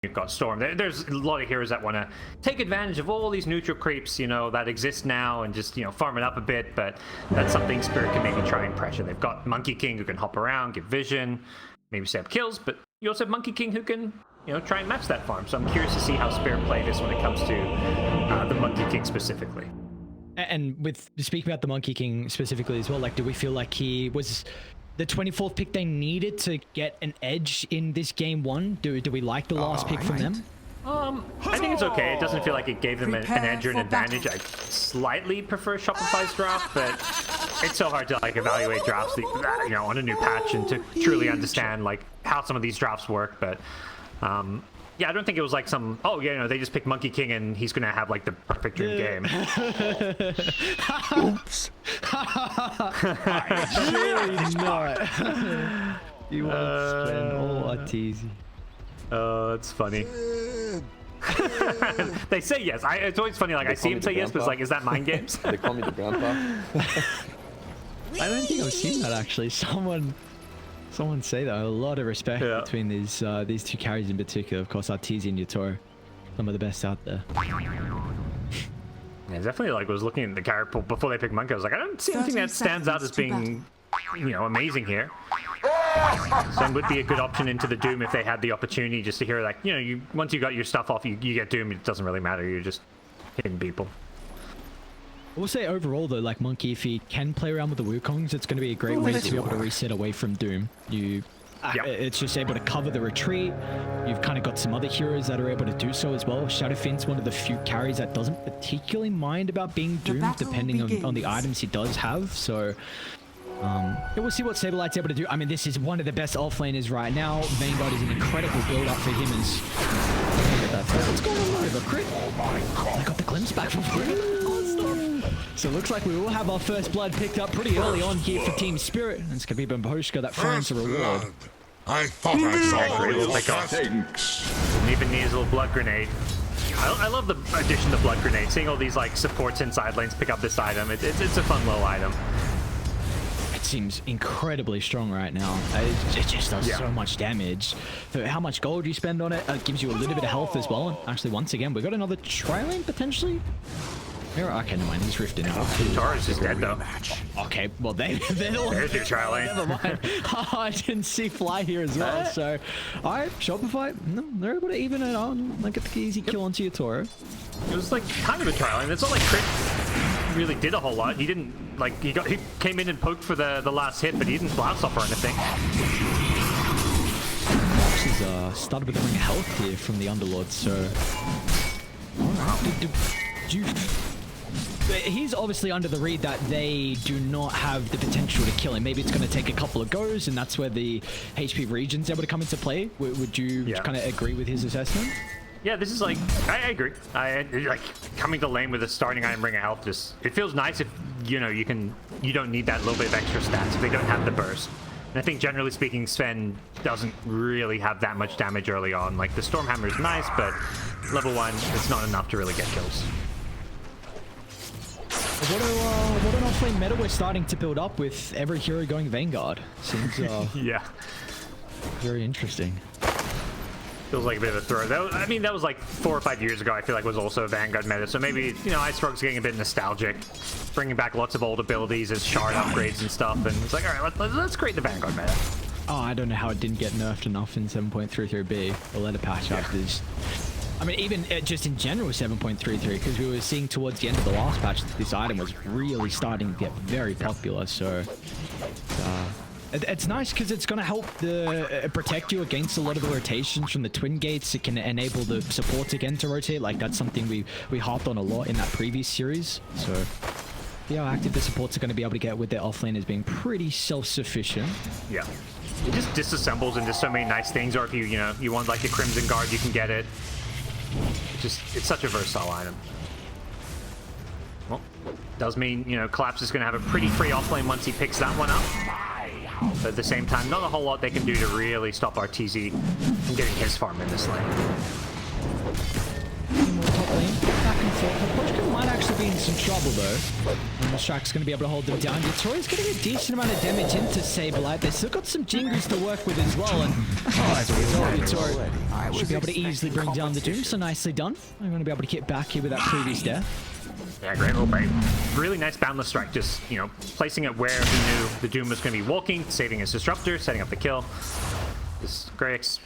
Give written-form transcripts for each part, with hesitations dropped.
you've got Storm. There's a lot of heroes that want to take advantage of all these neutral creeps, you know, that exist now and just, you know, farm it up a bit. But that's something Spirit can maybe try and pressure. They've got Monkey King who can hop around, give vision, maybe set up kills. But you also have Monkey King who can, you know, try and match that farm. So I'm curious to see how Spirit play this when it comes to the Monkey King specifically. And with speaking about the Monkey King specifically as well, like, do we feel like he was the 24th pick they needed to get an edge in this game one? Do we like the last pick from them? I think it's okay. It doesn't feel like it gave them an edge or an advantage. I slightly prefer Shopify's draft, but it's so hard to like evaluate drafts, you know, on a new patch and to truly understand like how some of these drafts work. But yeah, I don't think it was like some, oh yeah, you know, they just picked Monkey King and he's gonna have like the perfect dream game. Oops. Really not. You want to spend all Arteezy. Oh, that's funny. They say yes. It's always funny. Like I see him say yes, but it's like, is that mind games? They call me the grandpa. I don't think I've seen that actually. Someone say that. A lot of respect between these two carries in particular. Of course, Arteezy and Yatoro, some of the best out there. Yeah, definitely. Like was looking at the carry pool before they picked Monkey. I was like, I don't see anything that stands out as being, you know, amazing here. Sun would be a good option into the Doom if they had the opportunity, just to hear like, you know, once you got your stuff off, you get Doom. It doesn't really matter. You're just hitting people. I will say overall though, like Monkey, if he can play around with the Wukongs, it's going to be a great way to be able to reset away from Doom. It's just able to cover the retreat. You've kind of got some other heroes that are able to do so as well. Shadowfinn's one of the few carries that doesn't particularly mind about being doomed, depending on the items he does have. So we'll see what Saberlight's able to do. I mean, this is one of the best offlaners right now. Vanguard is an incredible build-up for him. What's going on over crit? Oh my god! I got the glimpse back from free. So it looks like we will have our first blood picked up pretty early on here for Team Spirit. It's going to be Bamboshka that finds a reward. I thought I saw great little pick off. Didn't even need his little blood grenade. I love the addition to blood grenade. Seeing all these like supports inside lanes pick up this item. It's a fun little item. It seems incredibly strong right now. It just does so much damage. For how much gold you spend on it, it gives you a little bit of health as well. And actually, once again, we got another tri-lane potentially. Okay, never mind. He's rifting out. Taurus is dead though. Okay, well they're all. There's your tri-lane. Never mind. I didn't see Fly here as well. So, all right, Shopify. No, they're able to even it on. Like get the easy kill onto your Toro. It was like kind of a tri-lane. It's not like Crit really did a whole lot. He didn't like he came in and poked for the last hit, but he didn't blast off or anything. She's started with a ring of health here from the Underlord. So, he's obviously under the read that they do not have the potential to kill him. Maybe it's going to take a couple of goes, and that's where the HP region's able to come into play. Would you kind of agree with his assessment? Yeah, this is like, I agree. Like coming to lane with a starting item ring of health, it feels nice if, you know, you don't need that little bit of extra stats if they don't have the burst. And I think generally speaking, Sven doesn't really have that much damage early on. Like the Stormhammer is nice, but level 1, it's not enough to really get kills. What an offlane meta we're starting to build up with every hero going Vanguard. Seems yeah, very interesting. Feels like a bit of a throw. I mean, that was like 4 or 5 years ago. I feel like was also a Vanguard meta. So maybe, you know, Ice Rogue's getting a bit nostalgic, bringing back lots of old abilities as shard upgrades and stuff. And it's like, all right, let's create the Vanguard meta. Oh, I don't know how it didn't get nerfed enough in 7.33b. We'll let it patch up this. I mean, even just in general 7.33, because we were seeing towards the end of the last patch that this item was really starting to get very popular. So it's nice because it's going to help protect you against a lot of the rotations from the twin gates. It can enable the supports again to rotate. Like that's something we harped on a lot in that previous series. So see how active the supports are going to be able to get with their offlane as being pretty self-sufficient. Yeah. It just disassembles into so many nice things. Or if you want like the Crimson Guard, you can get it. It's such a versatile item. Well, does mean, you know, Collapse is going to have a pretty free offlane once he picks that one up. But at the same time, not a whole lot they can do to really stop RTZ from getting his farm in this lane. Top lane, back and forth. Might actually be in some trouble though. And the Strike's going to be able to hold them down. Yatori's getting a decent amount of damage into Saberlight. They've still got some Jingus to work with as well. And as a result, Yatori should be able to easily bring down the Doom. So nicely done. I'm going to be able to get back here with that previous death. Yeah, great little bait. Really nice boundless strike. Just, you know, placing it where he knew the Doom was going to be walking, saving his disruptor, setting up the kill. Just great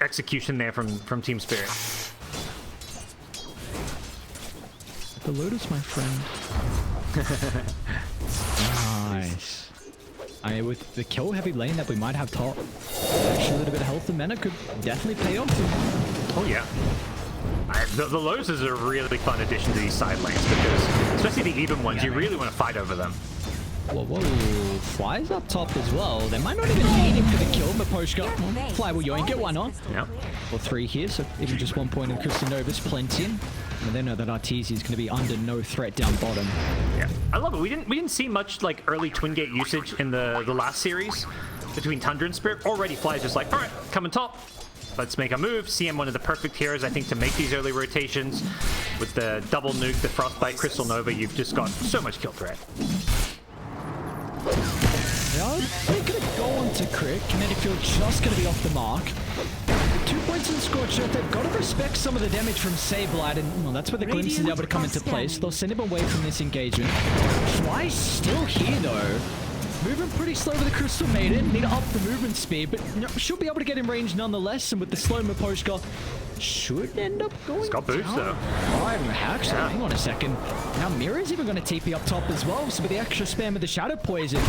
execution there from Team Spirit. The Lotus, my friend. Nice. I mean, with the kill heavy lane that we might have top, actually a little bit of health and mana could definitely pay off. Oh yeah. The Lotus is a really fun addition to these side lanes because, especially the even ones, you really want to fight over them. Whoa, whoa, Fly's up top as well. They might not even need him for the kill, but Poshka, Fly will yoink it, why not? Yep. Or 3 here, so even just 1 point in Crystal Nova's plenty. And they know that Arteezy is going to be under no threat down bottom. Yeah, I love it. We didn't see much like early Twin Gate usage in the last series between Tundra and Spirit. Already Fly's just like, all right, coming top. Let's make a move. CM one of the perfect heroes, I think, to make these early rotations. With the double nuke, the Frostbite, Crystal Nova, you've just got so much kill threat. Yeah, they're going to go on to crit. Kinetic Field just going to be off the mark. 2 points in Scorch Earth. They've got to respect some of the damage from Saberlight, and well, that's where the Glimpse is able to come into play. So they'll send him away from this engagement. Fly's still here, though. Moving pretty slow with the Crystal Maiden. Need to up the movement speed, but you know, she'll be able to get in range nonetheless. And with the slow Maposhka, should end up going It's got boots, though. Actually, hang on a second. Now Mira's even going to TP up top as well. So with the extra spam of the Shadow Poison,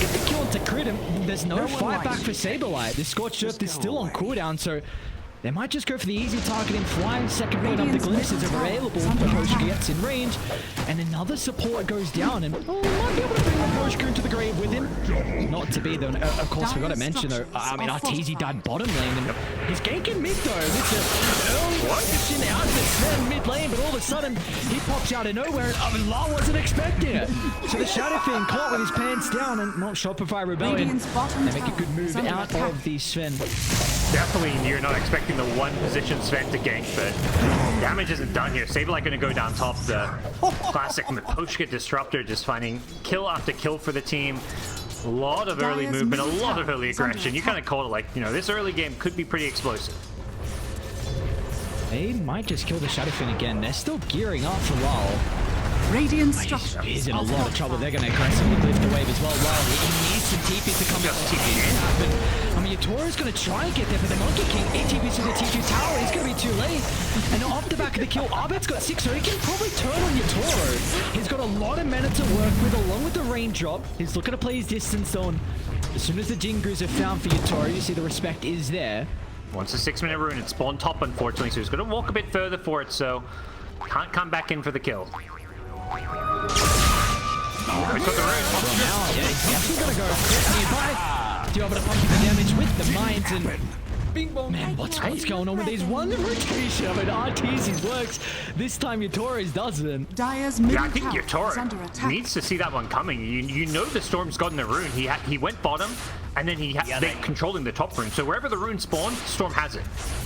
get the kill into crit. And there's no fight back for Saberlight. The Scorched Earth is still on cooldown, so they might just go for the easy targeting. Flying second point up the glimpses are available. Maposhka gets in range, and another support goes down. And oh, we might be able to bring Maposhka into the grave with him. Not to be though. Of course, we got to mention though. I mean, Arteezy died bottom lane, and he's ganking mid though. With the early position out of the Sven mid lane, but all of a sudden he pops out of nowhere. And La wasn't expecting it. So the Shadow Fiend caught with his pants down, and not Shopify Rebellion. They make a good move out of the Sven. Definitely, you're not expecting the one position Sven to gank, but damage isn't done here. Saberlight going to go down top. The classic Maposhka Disruptor just finding kill after kill for the team. A lot of early movement, a lot of early aggression. You kind of called it like, you know, this early game could be pretty explosive. They might just kill the Shadow Fiend again. They're still gearing up for Lal. Radiant structure. He's in a lot of trouble. They're going to aggressively lift the wave as well. Lal, he needs some TP to come out. I mean, Yatoro's going to try and get there, but the Monkey King, ATPs to the T2 tower. He's going to be too late. And off the back of the kill, Abed's got 6, so he can probably turn on Yatoro. He's got a lot of mana to work with, along with the raindrop. He's looking to play his distance zone. As soon as the Jingus are found for Yatoro, you see the respect is there. Once a 6-minute rune, it's spawned top, unfortunately, so he's going to walk a bit further for it, so can't come back in for the kill. He's got the rune. Now, yeah, he's definitely going to go nearby. To be able to pump the damage with the mines and bing bong. Man, what's going on with these one rotation? I mean, Arteezy's works. This time Yatoro's doesn't. Yeah, I think Yatoro needs to see that one coming. You know the Storm's gotten the rune. He went bottom, and then they're controlling the top rune. So wherever the rune spawned, Storm has it.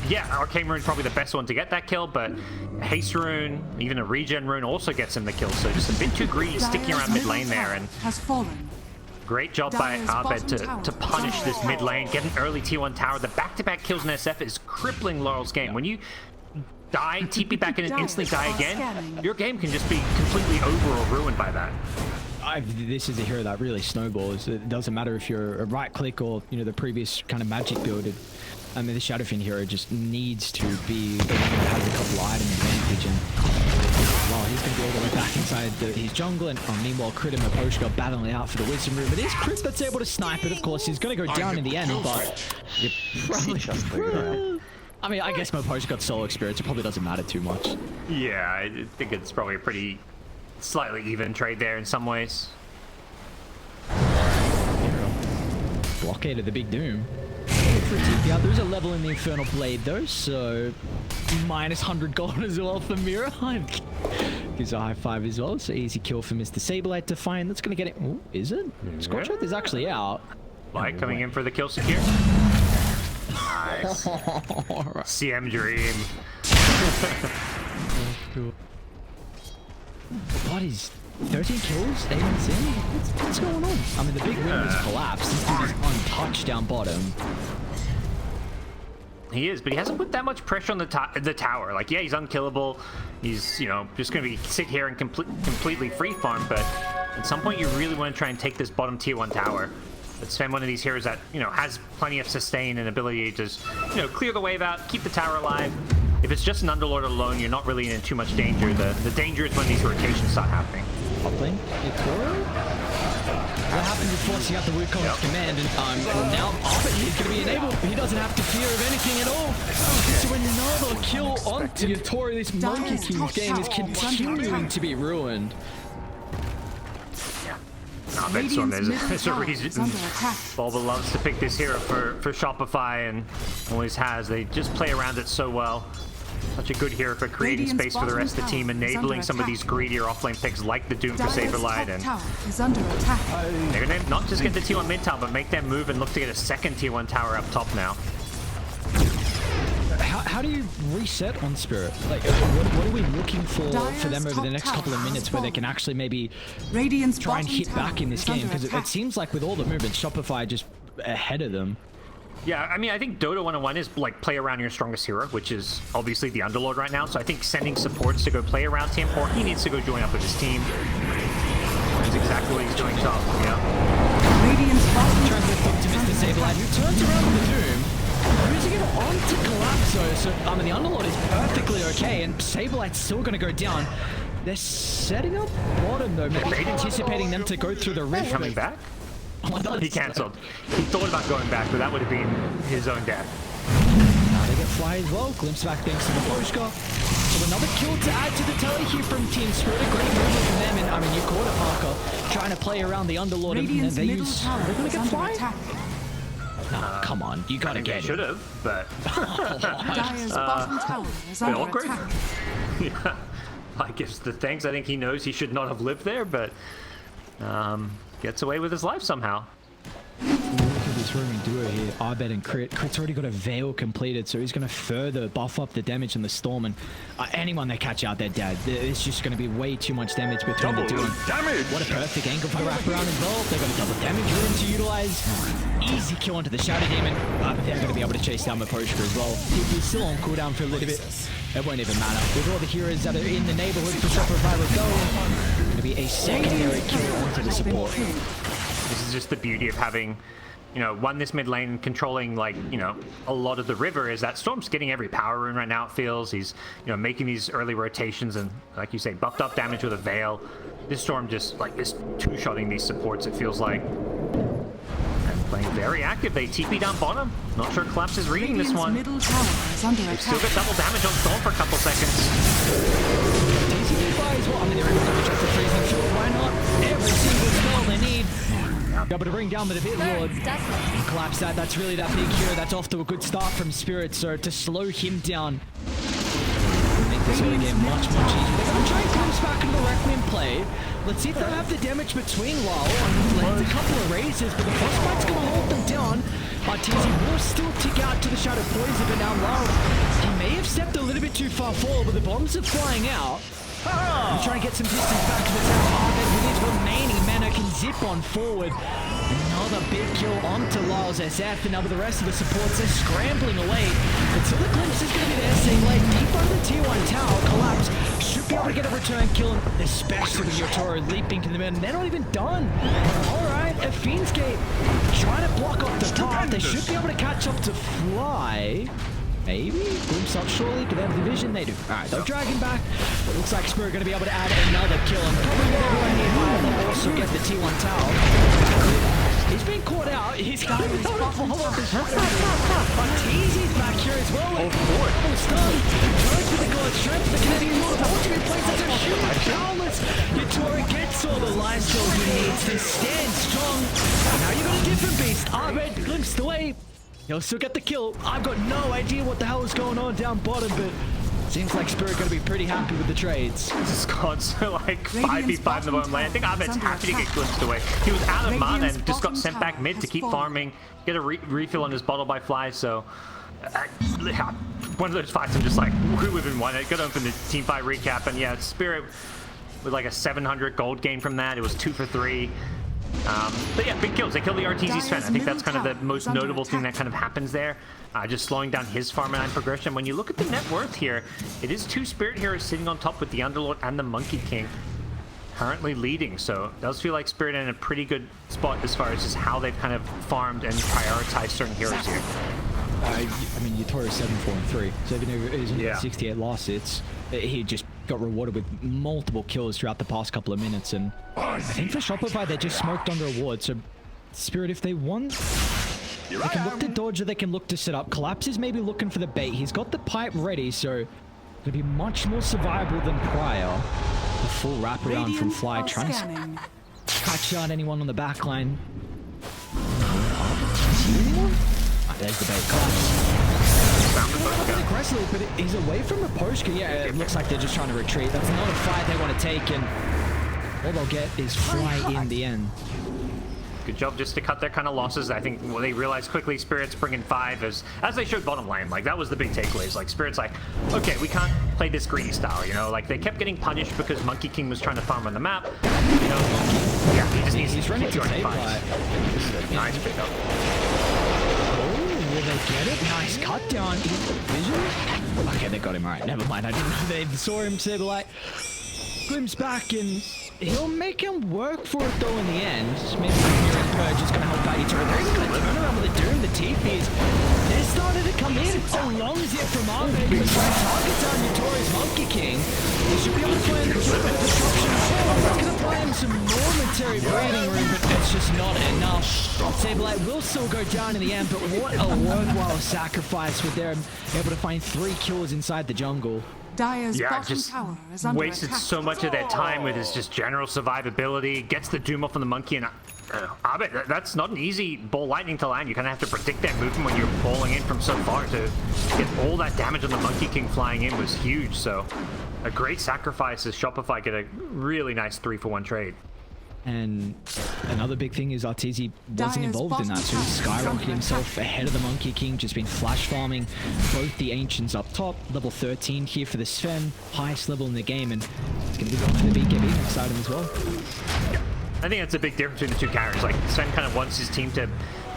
Yeah, Arcane Rune's probably the best one to get that kill, but Haste Rune, even a Regen Rune also gets him the kill. So just a bit too greedy, sticking around mid lane there. And great job by Abed to punish this mid lane, get an early T1 tower. The back-to-back kills in SF is crippling Laurel's game. When you die, TP back in and instantly die again, your game can just be completely over or ruined by that. This is a hero that really snowballs. It doesn't matter if you're a right click or, you know, the previous kind of magic build. I mean, the Shadow Fiend hero just needs to be the one that has a couple item advantage. And well, he's going to be all the way back inside his jungle. And meanwhile, Crit and Maposhka battling out for the Wisdom Room. It is Crit that's able to snipe it. Of course, he's going to go down in the end, but you probably... I mean, I guess Maposhka got solo experience. It probably doesn't matter too much. Yeah, I think it's probably a pretty slightly even trade there in some ways. Blockade of the Big Doom. Yeah, there's a level in the Infernal Blade though, so minus 100 gold as well for Mira. Gives a high five as well, so easy kill for Mr. Saberlight to find. That's going to get it. Oh, is it? Scorch Earth is actually out. Light coming in for the kill secure. Nice. CM Dream. What is 13 kills? 8 minutes in? What's going on? I mean, the big win was collapsed. This dude is untouched down bottom. He is, but he hasn't put that much pressure on the tower. Like, yeah, he's unkillable. He's, you know, just going to be sit here and completely free farm, but at some point you really want to try and take this bottom tier 1 tower. But spend one of these heroes that, you know, has plenty of sustain and ability to just, you know, clear the wave out, keep the tower alive. If it's just an Underlord alone, you're not really in too much danger. The danger is when these rotations start happening. Hoppling, what happens is forcing out the Wukong's command, and now he's going to be enabled. He doesn't have to fear of anything at all. So another kill onto Yatori. This Monkey King's game is continuing to be ruined. Nah, there's a reason Bulba loves to pick this hero for Shopify and always has. They just play around it so well. Such a good hero for creating space for the rest of the team, enabling some of these greedier offlane picks like the Doom for Saberlight. And they're going to not just get the tier 1 mid tower, but make them move and look to get a second tier 1 tower up top now. How do you reset on Spirit? Like, what are we looking for them over the next couple of minutes where they can actually maybe try and hit back in this game? Because it seems like with all the movement, Shopify just ahead of them. Yeah, I mean, I think Dota 101 is like play around your strongest hero, which is obviously the Underlord right now. So I think sending supports to go play around him, or he needs to go join up with his team. That's exactly what he's doing, so, you know. Radiant's bottom Trying to get to Mr. Saberlight, who turns around with the Doom. Using it onto Collapso, so I mean the Underlord is perfectly okay, and Saberlight's still going to go down. They're setting up bottom though, maybe anticipating them to go through the rift. Coming back? He cancelled. He thought about going back, but that would have been his own death. Now they get fly as well. Glimpse back thanks to the Boschka. So another kill to add to the tally here from Team Spirit. A great movement from them, and I mean you caught it, Parker, trying to play around the Underlord, and they use. They're going to get fly. No, come on, you gotta get it. Should have, but Dire's bottom tower is under attack. Yeah, I guess the things I think he knows he should not have lived there, but gets away with his life somehow. Look at this roaming duo here, Arbed and Crit. Crit's already got a Veil completed, so he's going to further buff up the damage in the Storm, and anyone they catch out there dead. It's just going to be way too much damage between the two. What a perfect angle for the wraparound as well. They've got a double damage room to utilize. Easy kill onto the Shadow Demon. They're going to be able to chase down Maposhka as well. He's still on cooldown for a little bit. It won't even matter. With all the heroes that are in the neighborhood for Shopify Rebellion, going to be a secondary kill onto the support. This is just the beauty of having, you know, won this mid lane, controlling, like, you know, a lot of the river, is that Storm's getting every power rune right now, it feels. He's, you know, making these early rotations and, like you say, buffed up damage with a Veil. This Storm just, like, is two-shotting these supports, it feels like. And playing very active. They TP down bottom. Not sure Collapse is reading this one. Middle tower is under They've attack. still got double damage on Storm for a couple seconds. DCB as well. I mean, they're able to check the freezing field. Why not? Every single spell they need. Able to bring down the Bit Lord. Collapse that. That's really that big hero. That's off to a good start from Spirit. So to slow him down, make this early game much easier. They're going to try and close back into the Requiem play. Let's see if they have the damage between Lyle. Lands a couple of raises, but the Frostbite's going to hold them down. TZ will still tick out to the Shadow Poison, but now Lyle, he may have stepped a little bit too far forward, but the bombs are flying out. He's trying to get some distance back to the tower. With his remaining mana can zip on forward. Another big kill onto Lyle's SF, and now with the rest of the supports, they're scrambling away. But still the Glimpse is going to be there, staying late deep under the tier 1 tower. Collapse should be able to get a return kill, especially with Yotaro leaping to the mid. They're not even done. Alright, a Fiend's Gate trying to block off the top. They should be able to catch up to Fly. Maybe? Glimpse up surely. Do they have the vision? They do. Alright, they'll drag him back. It looks like Spirit going to be able to add another kill. And probably get everyone nearby. They'll also get the T1 tower. He's been caught out. He's got his buffalo. But TZ's back here as well. Oh, boy. Double stun. Tries with the God Strength. The Canadian Lord. Ultimate plays as a huge powerless. Yatori gets all the life skills he needs to stand strong. Now you got a different beast. Arbed glimpsed away. He'll still get the kill. I've got no idea what the hell is going on down bottom, but seems like Spirit going to be pretty happy with the trades. This is gone so like 5v5 in the bottom lane. I think Ahmed's happy to get glimpsed away. He was out of mana and just got sent back mid to keep farming, get a refill on his bottle by Fly, so one of those fights I'm just like, who would have won it? Got open the team fight recap, and yeah, Spirit with like a 700 gold gain from that. It was 2 for 3. But yeah, big kills. They kill the RTZ Sven. I think that's kind of the most notable thing that kind of happens there. Just slowing down his farm and progression. When you look at the net worth here, it is 2 Spirit Heroes sitting on top with the Underlord and the Monkey King currently leading. So it does feel like Spirit in a pretty good spot as far as just how they've kind of farmed and prioritized certain heroes here. I mean, Yatoro 7-4-3, so even though he's only 68 losses, he just got rewarded with multiple kills throughout the past couple of minutes. And I think for Shopify, they just smoked under a ward. So Spirit, if they want, they can look to dodge or they can look to set up. Collapse is maybe looking for the bait. He's got the pipe ready, so it'll be much more survivable than prior. The full wraparound from Fly, trying to catch out anyone on the back line. There's the bait. Aggressively, but he's away from the Poshka. Yeah, it looks like they're just trying to retreat. That's not a fight they want to take, and all they'll get is Fly in the end. Good job just to cut their kind of losses. I think they realized quickly Spirit's bringing 5 as they showed bottom lane. Like, that was the big takeaways. Like, Spirit's like, okay, we can't play this greedy style, you know? Like, they kept getting punished because Monkey King was trying to farm on the map. You know, yeah, he just needs to keep joining fights. This is a nice pickup. Will they get it? Nice cut down. Vision? Okay, they got him. All right, never mind. I didn't know they saw him. So they're like, glimpse back, and he'll make him work for it though in the end. Maybe Mirror's Purge is going to help out each other. They're even going to turn around with the Doom, the TPs. They're starting to come in. So long as yet from Arbe, he was trying to target down Notorious Monkey King. They should be able to play in the kill with destruction. It's going to buy him some momentary breathing room, but it's just not enough. Saberlight will still go down in the end, but what a worthwhile sacrifice with them able to find 3 kills inside the jungle. Dire's Yeah, just wasted so much of their time with his just general survivability. Gets the Doom off on the Monkey, and I bet that's not an easy ball lightning to land. You kind of have to predict that movement when you're balling in from so far. To get all that damage on the Monkey King flying in was huge. So a great sacrifice as Shopify get a really nice 3-for-1 trade. And another big thing is Arteezy wasn't involved in that, so he skyrocketed himself ahead of the Monkey King, just been flash farming both the Ancients up top, level 13 here for the Sven, highest level in the game, and it's going to be going for the BKB next side as well. Yeah. I think that's a big difference between the two characters. Like, Sven kind of wants his team to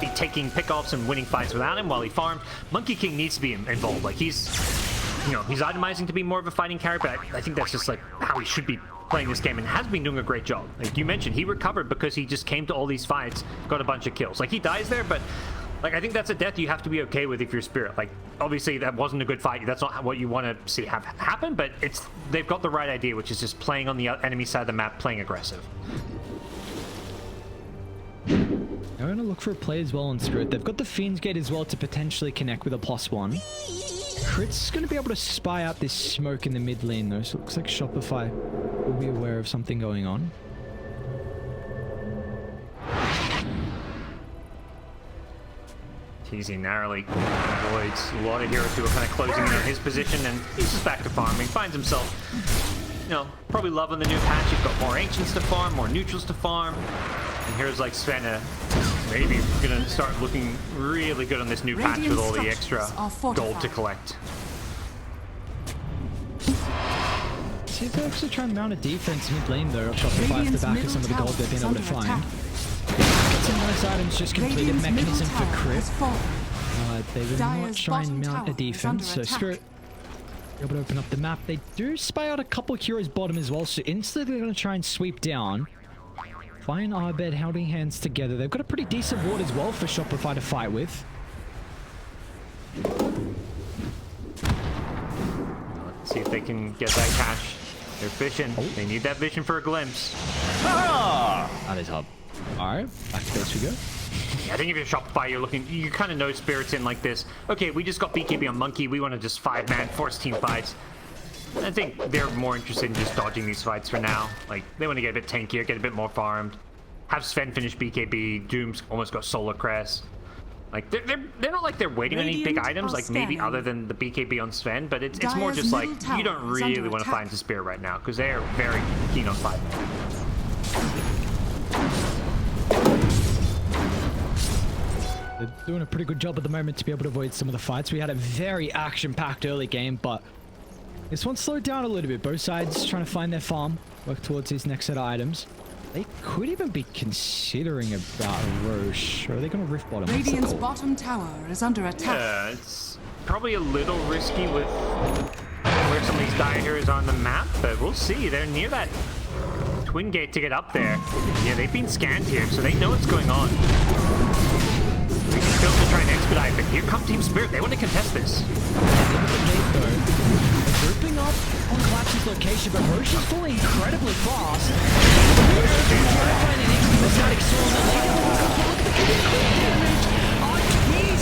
be taking pickoffs and winning fights without him while he farms. Monkey King needs to be involved. Like, he's itemizing to be more of a fighting character, but I think that's just like how he should be playing this game and has been doing a great job. Like you mentioned, he recovered because he just came to all these fights, got a bunch of kills. Like, he dies there, but like, I think that's a death you have to be okay with if you're Spirit. Like, obviously that wasn't a good fight. That's not what you want to see happen, but they've got the right idea, which is just playing on the enemy side of the map, playing aggressive. They're going to look for a play as well on Spirit. They've got the Fiend's Gate as well to potentially connect with a +1. Crit's going to be able to spy out this smoke in the mid lane though, so it looks like Shopify will be aware of something going on. TZ narrowly avoids a lot of heroes who are kind of closing in on his position, and he's just back to farming. Finds himself, you know, probably loving the new patch. He's got more Ancients to farm, more neutrals to farm. And here's like Sven maybe gonna start looking really good on this new patch with all the extra gold to collect. See if they're actually trying to mount a defense mid lane though. Shopify off the back of some of the gold they've been able to find. Get some nice items, just completed mechanism for crit. They will not try and mount a defense, so Spirit able to open up the map. They do spy out a couple heroes bottom as well, so instantly they're going to try and sweep down. Fine Arbed holding hands together. They've got a pretty decent ward as well for Shopify to fight with. Let's see if they can get that cash. They're fishing. Oh. They need that vision for a glimpse. That is hub. Alright, back to base we go. I think if you're Shopify, you kind of know Spirit's in like this. Okay, we just got BKB on Monkey. We want to just 5-man force team fights. I think they're more interested in just dodging these fights for now. Like, they want to get a bit tankier, get a bit more farmed. Have Sven finish BKB. Doom's almost got Solar Crest. Like, they're not like they're waiting on any big items, like maybe other than the BKB on Sven, but it's more just like, you don't really want to find the Spirit right now, because they're very keen on fighting. They're doing a pretty good job at the moment to be able to avoid some of the fights. We had a very action-packed early game, but This one slowed down a little bit. Both sides trying to find their farm, work towards these next set of items. They could even be considering about Roche. Or are they going to rift bottom? Radiant's bottom tower is under attack. Yeah, it's probably a little risky with where some of these dire heroes are on the map, but we'll see. They're near that twin gate to get up there. Yeah, they've been scanned here, so they know what's going on. We can still to try and expedite, but here come Team Spirit. They want to contest this. Grouping up on Collapse's location, but Roche is falling incredibly fast.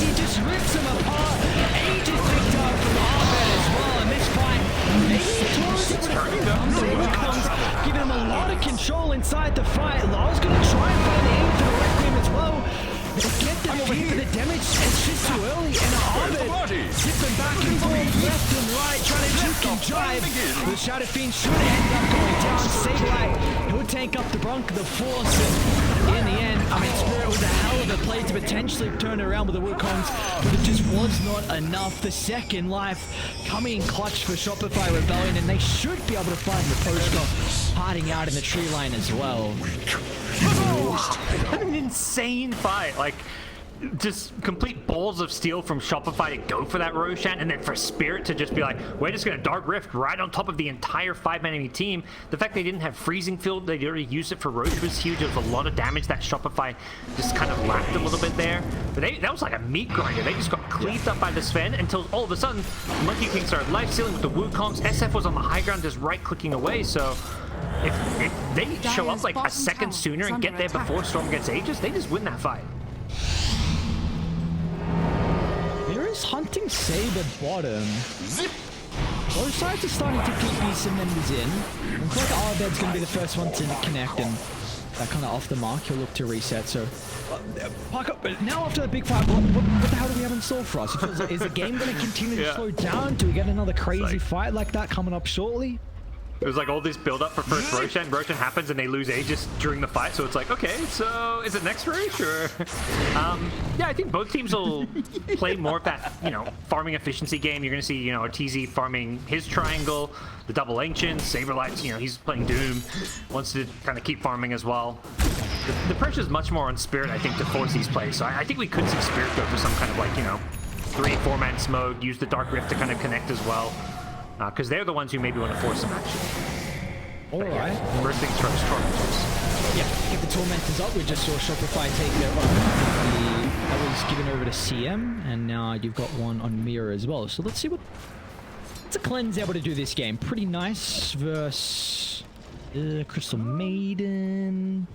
He just rips him apart. Aegis picked up from Arbed as well, and this fight, giving him a lot of control inside the fight. Law's going to try and find the aim for the Requiem as well. They get the feed for the damage, it's just too early, and Arbed zipping back and forth, left and right, trying to juke and drive. The Shadow Fiend should end up going down. Sableye, he'll tank up the brunt of the force, and in the end, I mean, Spirit was a hell of a play to potentially turn it around with the Wukongs, but it just was not enough. The second life coming in clutch for Shopify Rebellion, and they should be able to find the Poster hiding out in the tree line as well. What an insane fight. Like, just complete balls of steel from Shopify to go for that Roshan, and then for Spirit to just be like, we're just going to Dark Rift right on top of the entire 5-man enemy team. The fact they didn't have Freezing Field, they already used it for Roche was huge. There was a lot of damage that Shopify just kind of lacked a little bit there. But that was like a meat grinder. They just got cleaved up by the Sven until all of a sudden, Monkey King started life stealing with the Wukongs. SF was on the high ground just right-clicking away, so if they show up like a second sooner and get there before Storm gets Aegis, they just win that fight. There is hunting Saber bottom. Both sides are starting to TP some members in. Looks like Arbed's going to be the first one to connect, and that kind of off the mark, he'll look to reset. So, park up. But now after the big fight, what the hell do we have in store for us? Is the game going to continue to slow down? Do we get another crazy fight like that coming up shortly? It was like all this build up for first Roshan. Roshan happens and they lose Aegis during the fight, so it's like, okay, so is it next Rosh or? Yeah, I think both teams will play more of that, farming efficiency game. You're gonna see, TZ farming his triangle, the double ancient, Saberlight, he's playing Doom, wants to kind of keep farming as well. The pressure is much more on Spirit, I think, to force these plays. So I think we could see Spirit go for some kind of like, 3-4-man smoke, use the Dark Rift to kind of connect as well. Because they're the ones who maybe want to force some action. Alright. First things first, Tormentors. Yeah, get the Tormentors up. We just saw Shopify take their own. That was given over to CM, and now you've got one on Mirror as well. So let's see what's a Cleanse able to do this game. Pretty nice versus Crystal Maiden.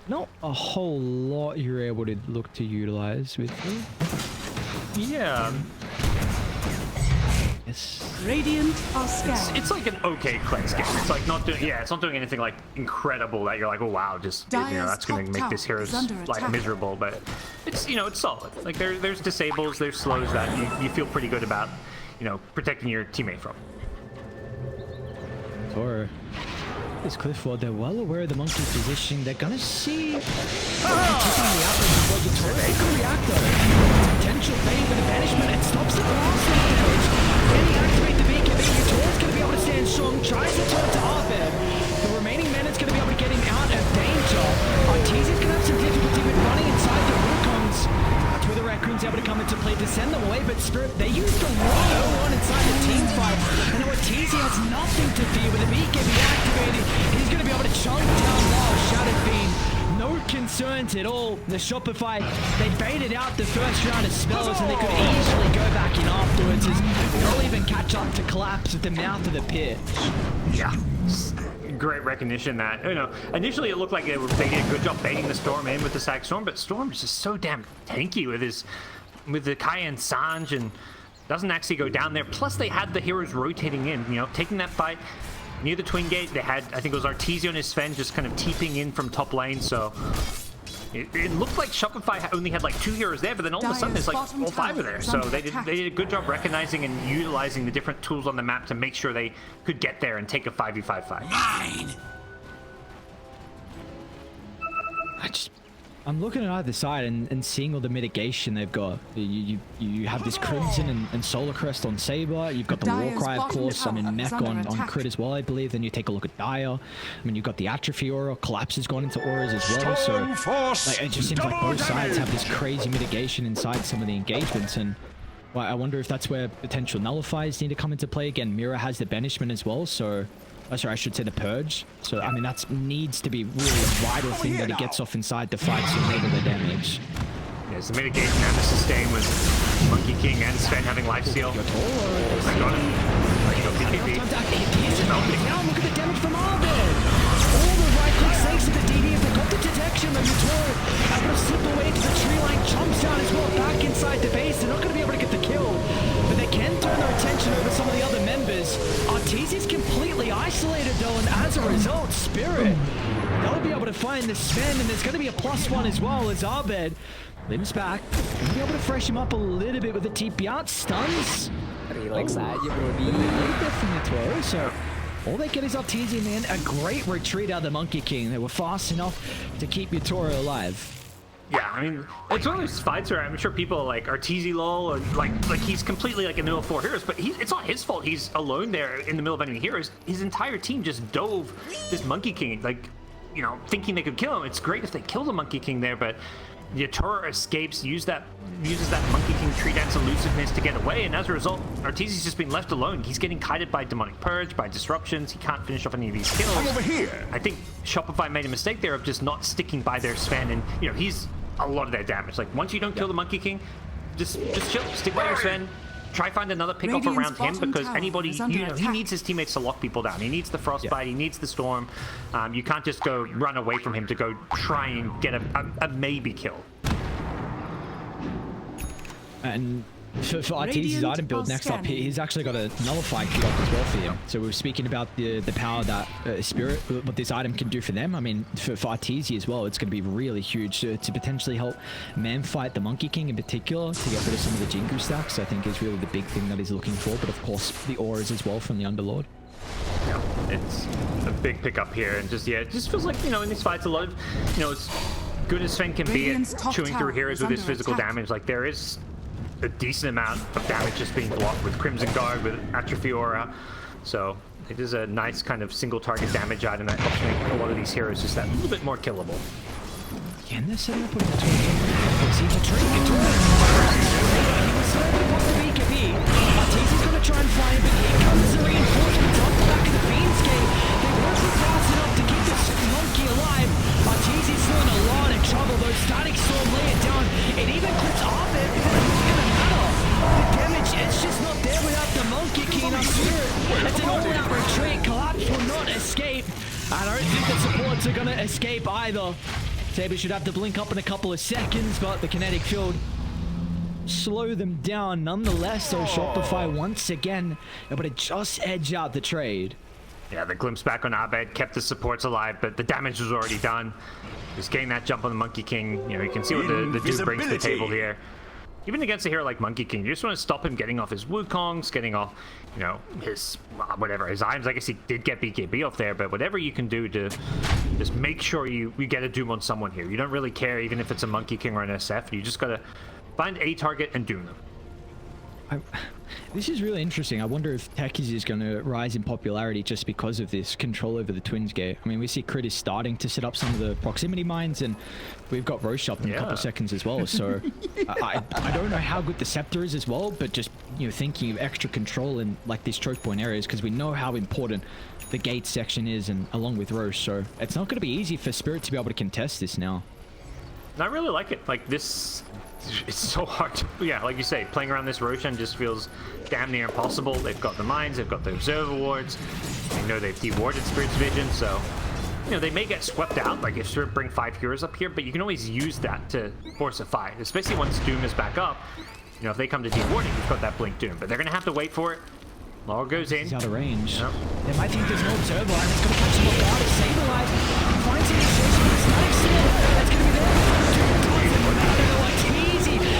Not a whole lot you're able to look to utilize with it. Yeah. Radiant are scanned. It's like an okay cleanse game. It's like not doing, it's not doing anything like incredible that you're like, oh wow, just that's going to make this hero's life miserable. But it's it's solid. Like there's disables, there's slows that you feel pretty good about, protecting your teammate from. Or this Clifford, they're well aware of the monkey position. They're gonna see the potential bait with the banishment. It stops the blast damage. Can he activate the beacon? Tor's gonna be able to stand strong. Tries to turn to Arbed. The remaining man is gonna be able to get him out of danger. Arteezy's gonna have some difficulty with running inside the Wukongs. That's where the Raccoon's able to come into play to send them away, but Spirit, they used the wall on inside the team fight. And now Arteezy has nothing to fear with the beacon being activated. He's gonna be able to chunk down Lars, Shadow Fiend. No concerns at all. The Shopify, they baited out the first round of spells and they could easily go back in afterwards as they'll even catch up to Collapse at the mouth of the pit. Yeah. Great recognition that, initially it looked like they did a good job baiting the Storm in with the Sag Storm, but Storm is just so damn tanky with the Kaya and Sanj and doesn't actually go down there. Plus they had the heroes rotating in, taking that fight. Near the Twin Gate, they had, I think it was Arteezy and his Sven just kind of teeping in from top lane, so it looked like Shopify only had like 2 heroes there, but then all of a sudden there's like all 5 are there. So they did a good job recognizing and utilizing the different tools on the map to make sure they could get there and take a 5v5 fight. I'm looking at either side and seeing all the mitigation they've got. You have this Crimson and Solar Crest on Saber. You've got the Warcry, of course. I mean, Mech on Crit as well, I believe. Then you take a look at Dire. I mean, you've got the Atrophy Aura. Collapse has gone into auras as well. So like, it just seems like both sides have this crazy mitigation inside some of the engagements. And well, I wonder if that's where potential nullifiers need to come into play. Again, Mira has the Banishment as well. So sorry, I should say the Purge. So, I mean, that needs to be really a vital thing that he gets off inside to fight to enable the damage. Yeah, so mitigation and the sustain with Monkey King and Sven having lifesteal. I got him. I go PvP. Now look at the damage from Arbed. All the right-click sakes of the DD, if they got the detection, the Utoro able to slip away to the tree line, jumps down as well, back inside the base. They're not going to be able to get the kill, but they can turn their attention over some of the other members. Arteezy's completely isolated though, and as a result, Spirit, they'll be able to find the Sven, and there's going to be a +1 as well as Arbed limps back. Gonna be able to fresh him up a little bit with the TP out, stuns. Relax aja bro, Definitely throw, so all they get is Arteezy, man. A great retreat out of the Monkey King. They were fast enough to keep Utoro alive. Yeah, I mean, it's one of those fights where I'm sure people are like Arteezy lol, or like he's completely like in the middle of 4 heroes, but it's not his fault. He's alone there in the middle of enemy heroes. His entire team just dove this Monkey King, like, you know, thinking they could kill him. It's great if they kill the Monkey King there, but Utoro escapes, uses that Monkey King tree dance elusiveness to get away, and as a result, Arteezy's just been left alone. He's getting kited by Demonic Purge, by disruptions. He can't finish off any of these kills. Come over here. I think Shopify made a mistake there of just not sticking by their Sven, and you know, he's a lot of their damage. Like, once you don't kill the Monkey King, just chill, stick by your Sven. Try find another pick off around him, because anybody, you know, he needs his teammates to lock people down. He needs the Frostbite, he needs the Storm. You can't just go run away from him to go try and get a maybe kill. And for Arteezy's item build next up, he's actually got a Nullify kit up as well for him. So we were speaking about the power that Spirit, what this item can do for them. I mean, for Arteezy as well, it's going to be really huge to potentially help man fight the Monkey King in particular, to get rid of some of the Jingu stacks. I think is really the big thing that he's looking for. But of course, the auras as well from the Underlord. Yeah, it's a big pickup here, and just, yeah, it just feels like, you know, in these fights, a lot of, you know, as good as Sven can be at chewing through heroes with his physical damage, like, there is a decent amount of damage just being blocked with Crimson Guard, with Atrophy Aura. So it is a nice kind of single target damage item that helps make a lot of these heroes just that little bit more killable. Can they set up with the see the trick? He was serving up the BKB. Arteezy's gonna try and fly him, but here comes the reinforcements off the back of the Fiend's Gate. They wasn't fast enough to keep this monkey alive. Arteezy's still in a lot of trouble, though. Static Storm lay it down. It even clips off it. The damage, it's just not there without the Monkey King up here. It's an all-out retreat. Collapse will not escape. I don't think the supports are going to escape either. Saber should have to blink up in a couple of seconds, but the kinetic field slow them down nonetheless. So Shopify once again able to just edge out the trade. Yeah, the glimpse back on Abed kept the supports alive, but the damage was already done. Just getting that jump on the Monkey King, you know, you can see what the dude brings to the table here. Even against a hero like Monkey King, you just want to stop him getting off his Wukongs, getting off, you know, his, whatever, his items. I guess he did get BKB off there, but whatever you can do to just make sure you get a Doom on someone here. You don't really care even if it's a Monkey King or an SF. You just got to find a target and Doom them. This is really interesting. I wonder if Techies is going to rise in popularity just because of this control over the Twins gate. I mean, we see Crit is starting to set up some of the proximity mines, and we've got Roche up in a couple of seconds as well. So I don't know how good the Scepter is as well, but just, you know, thinking of extra control in like these choke point areas, because we know how important the gate section is, and along with Roche. So it's not going to be easy for Spirit to be able to contest this now. I really like it. Like, this, it's so hard to, yeah, like you say, playing around this Roshan just feels damn near impossible. They've got the mines, they've got the Observer wards, they know they've dewarded Spirit's Vision, so, you know, they may get swept out, like if Spirit bring 5 heroes up here, but you can always use that to force a fight, especially once Doom is back up. You know, if they come to dewarding, you've got that Blink Doom, but they're gonna have to wait for it. Law goes in. He's out of range. Yep. They might think there's no Observer, and it's gonna catch him off guard. Saberlight finds him in the Static Storm. That's gonna be there.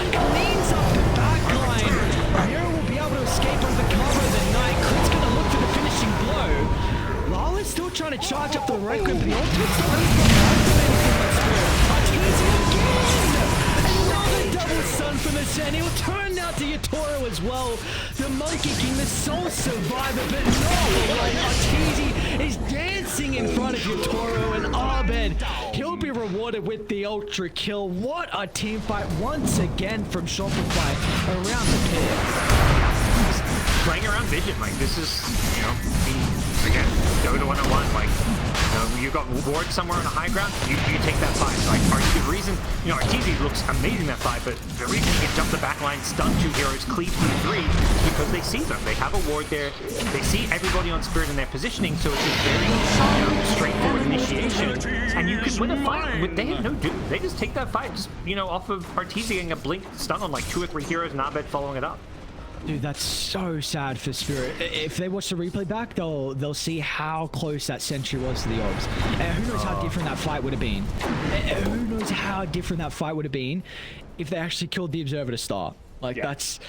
Cleans up the backline. Mira will be able to escape under the cover of the night. Crit's gonna look for the finishing blow. Lala's still trying to charge up the Requiem, but the ultimate's not really from Arteezy again. 100%. He'll turn now to Yatoro as well. The Monkey King, the sole survivor, but no, like Arteezy is dancing in front of Yatoro, and Abed, he'll be rewarded with the ultra kill. What a team fight once again from Shopify around the pit. Playing around vision, like this is, you know, again, Dota 101, like, you know, you got ward somewhere on a high ground, you take that fight. Like, the reason, you know, Arteezy looks amazing that fight, but the reason he can jump the back line, stun 2 heroes, cleave through 3, is because they see them. They have a ward there, they see everybody on Spirit in their positioning, so it's a very, you know, straightforward initiation, and you can win a fight. They have no dude. They just take that fight, just, you know, off of Arteezy getting a blink stun on like 2 or 3 heroes, and Abed following it up. Dude, that's so sad for Spirit. If they watch the replay back, they'll see how close that sentry was to the Orbs. And who knows how different that fight would have been. Who knows how different that fight would have been if they actually killed the Observer to start. Like, that's...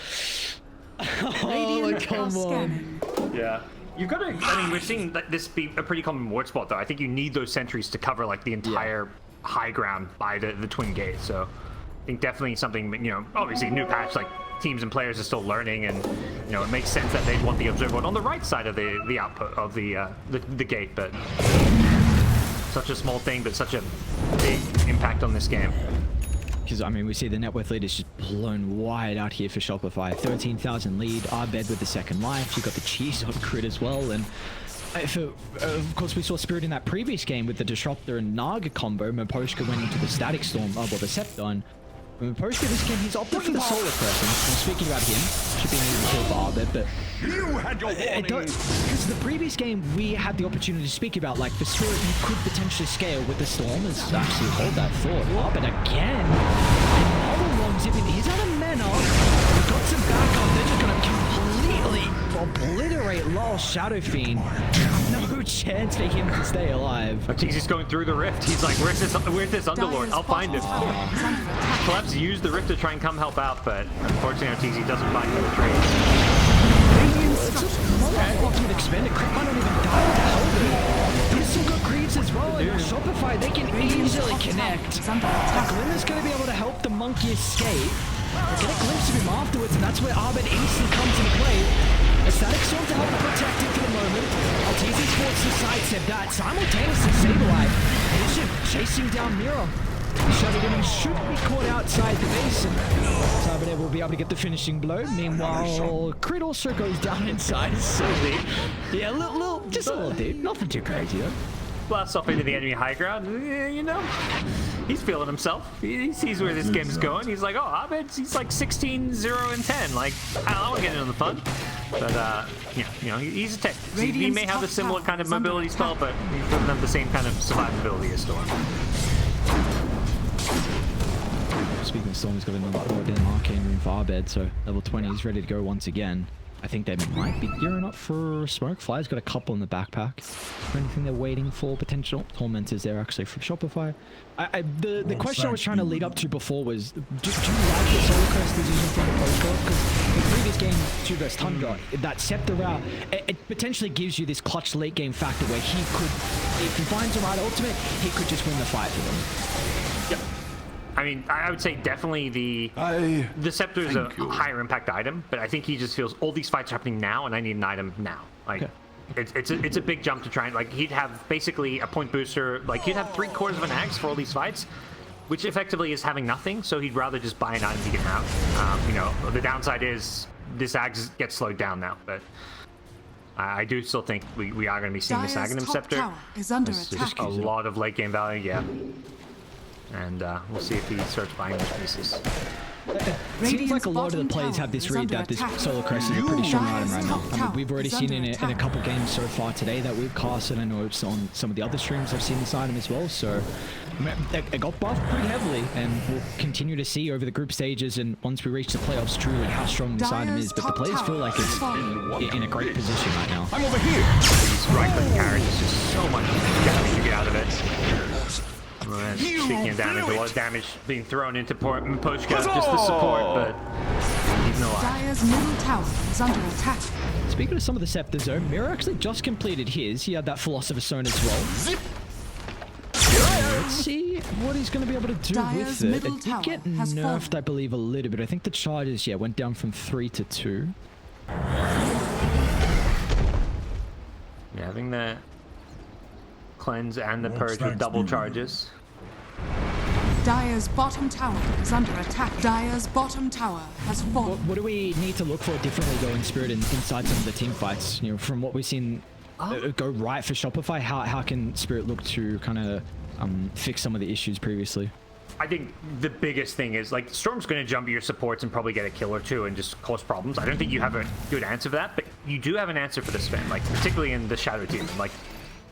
oh, come on. Yeah. You've got to... I mean, we're seeing that this be a pretty common ward spot, though. I think you need those sentries to cover, like, the entire high ground by the twin gates. So I think definitely something, you know, obviously new patch, like, teams and players are still learning, and you know it makes sense that they'd want the observer on the right side of the output of the gate, but such a small thing, but such a big impact on this game. Because I mean, we see the net worth lead is just blown wide out here for Shopify. 13,000 lead. Abed with the second life. You got the cheese on crit as well, and of course we saw Spirit in that previous game with the Disruptor and Naga combo. Miposhka went into the Static Storm, well, the Septon. When Miposhka this game, he's opted for the Solar Crescent. And speaking about him, should be an even kill for Abed, but because the previous game we had the opportunity to speak about, like for Spirit, you could potentially scale with the Storm and actually hold that thought. Abed again, another long zip in. He's out of mana. We've got some backup. They're just gonna completely obliterate Lost Shadow Fiend. No chance for him to stay alive. Arteezy's going through the rift. He's like, where's this Underlord? I'll find him. Collapse used the rift to try and come help out, but unfortunately Arteezy doesn't find the trade. Ultimate expanded crit might not even die to hold it. He's still got creeps as well, and Shopify, they can easily connect. Glimmer's going to be able to help the monkey escape. Get a glimpse of him afterwards, and that's where Abed instantly comes into play. A Static Storm to help protect him for the moment. Arteezy's forced to sidestep that. Simultaneously, Saberlight is just chasing down Mira. Shadow Demon should be caught outside the base, and Sabade will be able to get the finishing blow. Meanwhile, Crit also goes down inside. So deep. Yeah, just a little deep. Nothing too crazy, though. Blasts off into the enemy high ground. You know, he's feeling himself. He sees where this game's going. He's like, oh, Abed, he's like 16, 0, and 10. Like, I want to get in on the fun. But, yeah, you know, he's a tech. He may have a similar kind of mobility spell, but he doesn't have the same kind of survivability as Storm. Speaking of Storm, he's got another Ordained Arcane Rune for Abed, so level 20 is ready to go once again. I think they might be gearing up for smoke. Fly's got a couple in the backpack. For anything they're waiting for, potential. Tormentors there actually from Shopify. The question I was trying to lead up to before was, do you like the Solar Crest decision from the post-roll? Because in the previous game, 2 vs Tundra, that Scepter route, it potentially gives you this clutch late game factor where he could, if he finds the right ultimate, he could just win the fight for them. Yep. I mean, I would say definitely the Scepter is a higher impact item, but I think he just feels all these fights are happening now, and I need an item now. Like, it's a big jump to try and, like, he'd have basically a point booster, like he'd have 3/4 of an axe for all these fights, which effectively is having nothing. So he'd rather just buy an item to get him out. You know, the downside is this axe gets slowed down now, but I do still think we are going to be seeing this Aghanim Scepter. There's just a lot of late game value, yeah. And we'll see if he starts buying those pieces. It seems like a lot of the players have this read that this Solar Crest is a pretty strong item right now. I mean, we've already seen it in a couple games so far today that we've casted. I know it's on some of the other streams I've seen this item as well. So it got buffed pretty heavily, and we'll continue to see over the group stages and once we reach the playoffs truly how strong this item is. But the players feel like it's in a great position right now. I'm over here. These right-click carries is just so much damage you get out of it. Speaking of damage, a lot of damage being thrown into Miposhka, just the support, but he's no lie. Dire's middle tower is under attack. Speaking of some of the Scepters though, Mira actually just completed his. He had that Philosopher's Stone as well. Let's see what he's going to be able to do Dire's with it. middle It did get tower has nerfed, fallen. I believe, a little bit. I think the charges, yeah, went down from 3 to 2. Yeah, having the cleanse and the purge with double charges. Dire's bottom tower is under attack. Dire's bottom tower has fallen. What do we need to look for differently going Spirit inside some of the team fights? You know, from what we've seen go right for Shopify, how can Spirit look to kind of fix some of the issues previously? I think the biggest thing is, like, Storm's going to jump your supports and probably get a kill or two and just cause problems. I don't think you have a good answer for that, but you do have an answer for the Sven, like, particularly in the Shadow Demon. Like,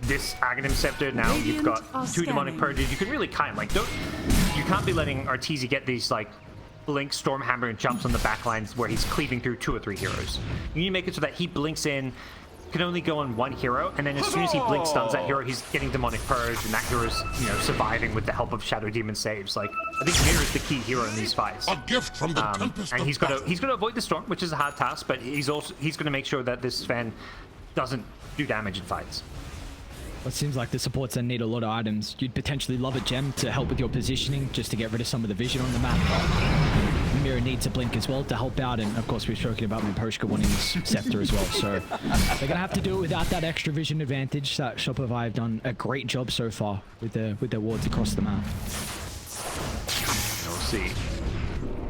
this Aghanim Scepter, now you've got 2 Demonic Purges. You can really kind of, like, you can't be letting Arteezy get these, like, Blink, Stormhammer, and jumps on the backlines where he's cleaving through 2 or 3 heroes. You need to make it so that he blinks in, can only go on 1 hero, and then as soon as he blink stuns that hero, he's getting Demonic Purge, and that hero's, you know, surviving with the help of Shadow Demon saves. Like, I think Mirror is the key hero in these fights. A gift from the Tempest And of he's got Battle. to avoid the storm, which is a hard task, but he's going to make sure that this Sven doesn't do damage in fights. It seems like the supports then need a lot of items. You'd potentially love a gem to help with your positioning, just to get rid of some of the vision on the map. Mirror needs a blink as well to help out, and of course we've spoken about Miposhka wanting his scepter as well, so they're gonna have to do it without that extra vision advantage. That Shopify have done a great job so far with their wards across the map. We'll see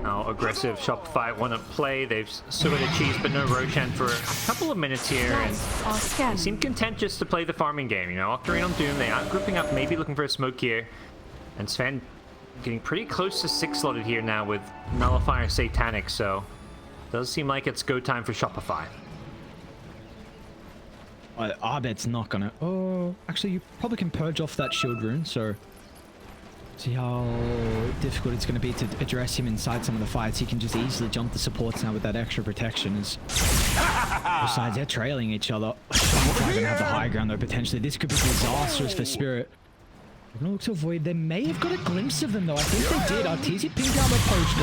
how aggressive Shopify want to play. They've still got a cheese, but no Roshan for a couple of minutes here, and they seem content just to play the farming game. You know, Octarine on Doom, they aren't grouping up, maybe looking for a smoke here, and Sven getting pretty close to 6 slotted here now with Nullifier Satanic, so does seem like it's go time for Shopify. Abed's not gonna... Oh, actually you probably can purge off that shield rune, so see how difficult it's going to be to address him inside some of the fights. He can just easily jump the supports now with that extra protection. As both sides, they're trailing each other. Shopify going to have the high ground though, potentially. This could be disastrous for Spirit. They're going to look to avoid. They may have got a glimpse of them though. I think they did. Arteezy pinged out the post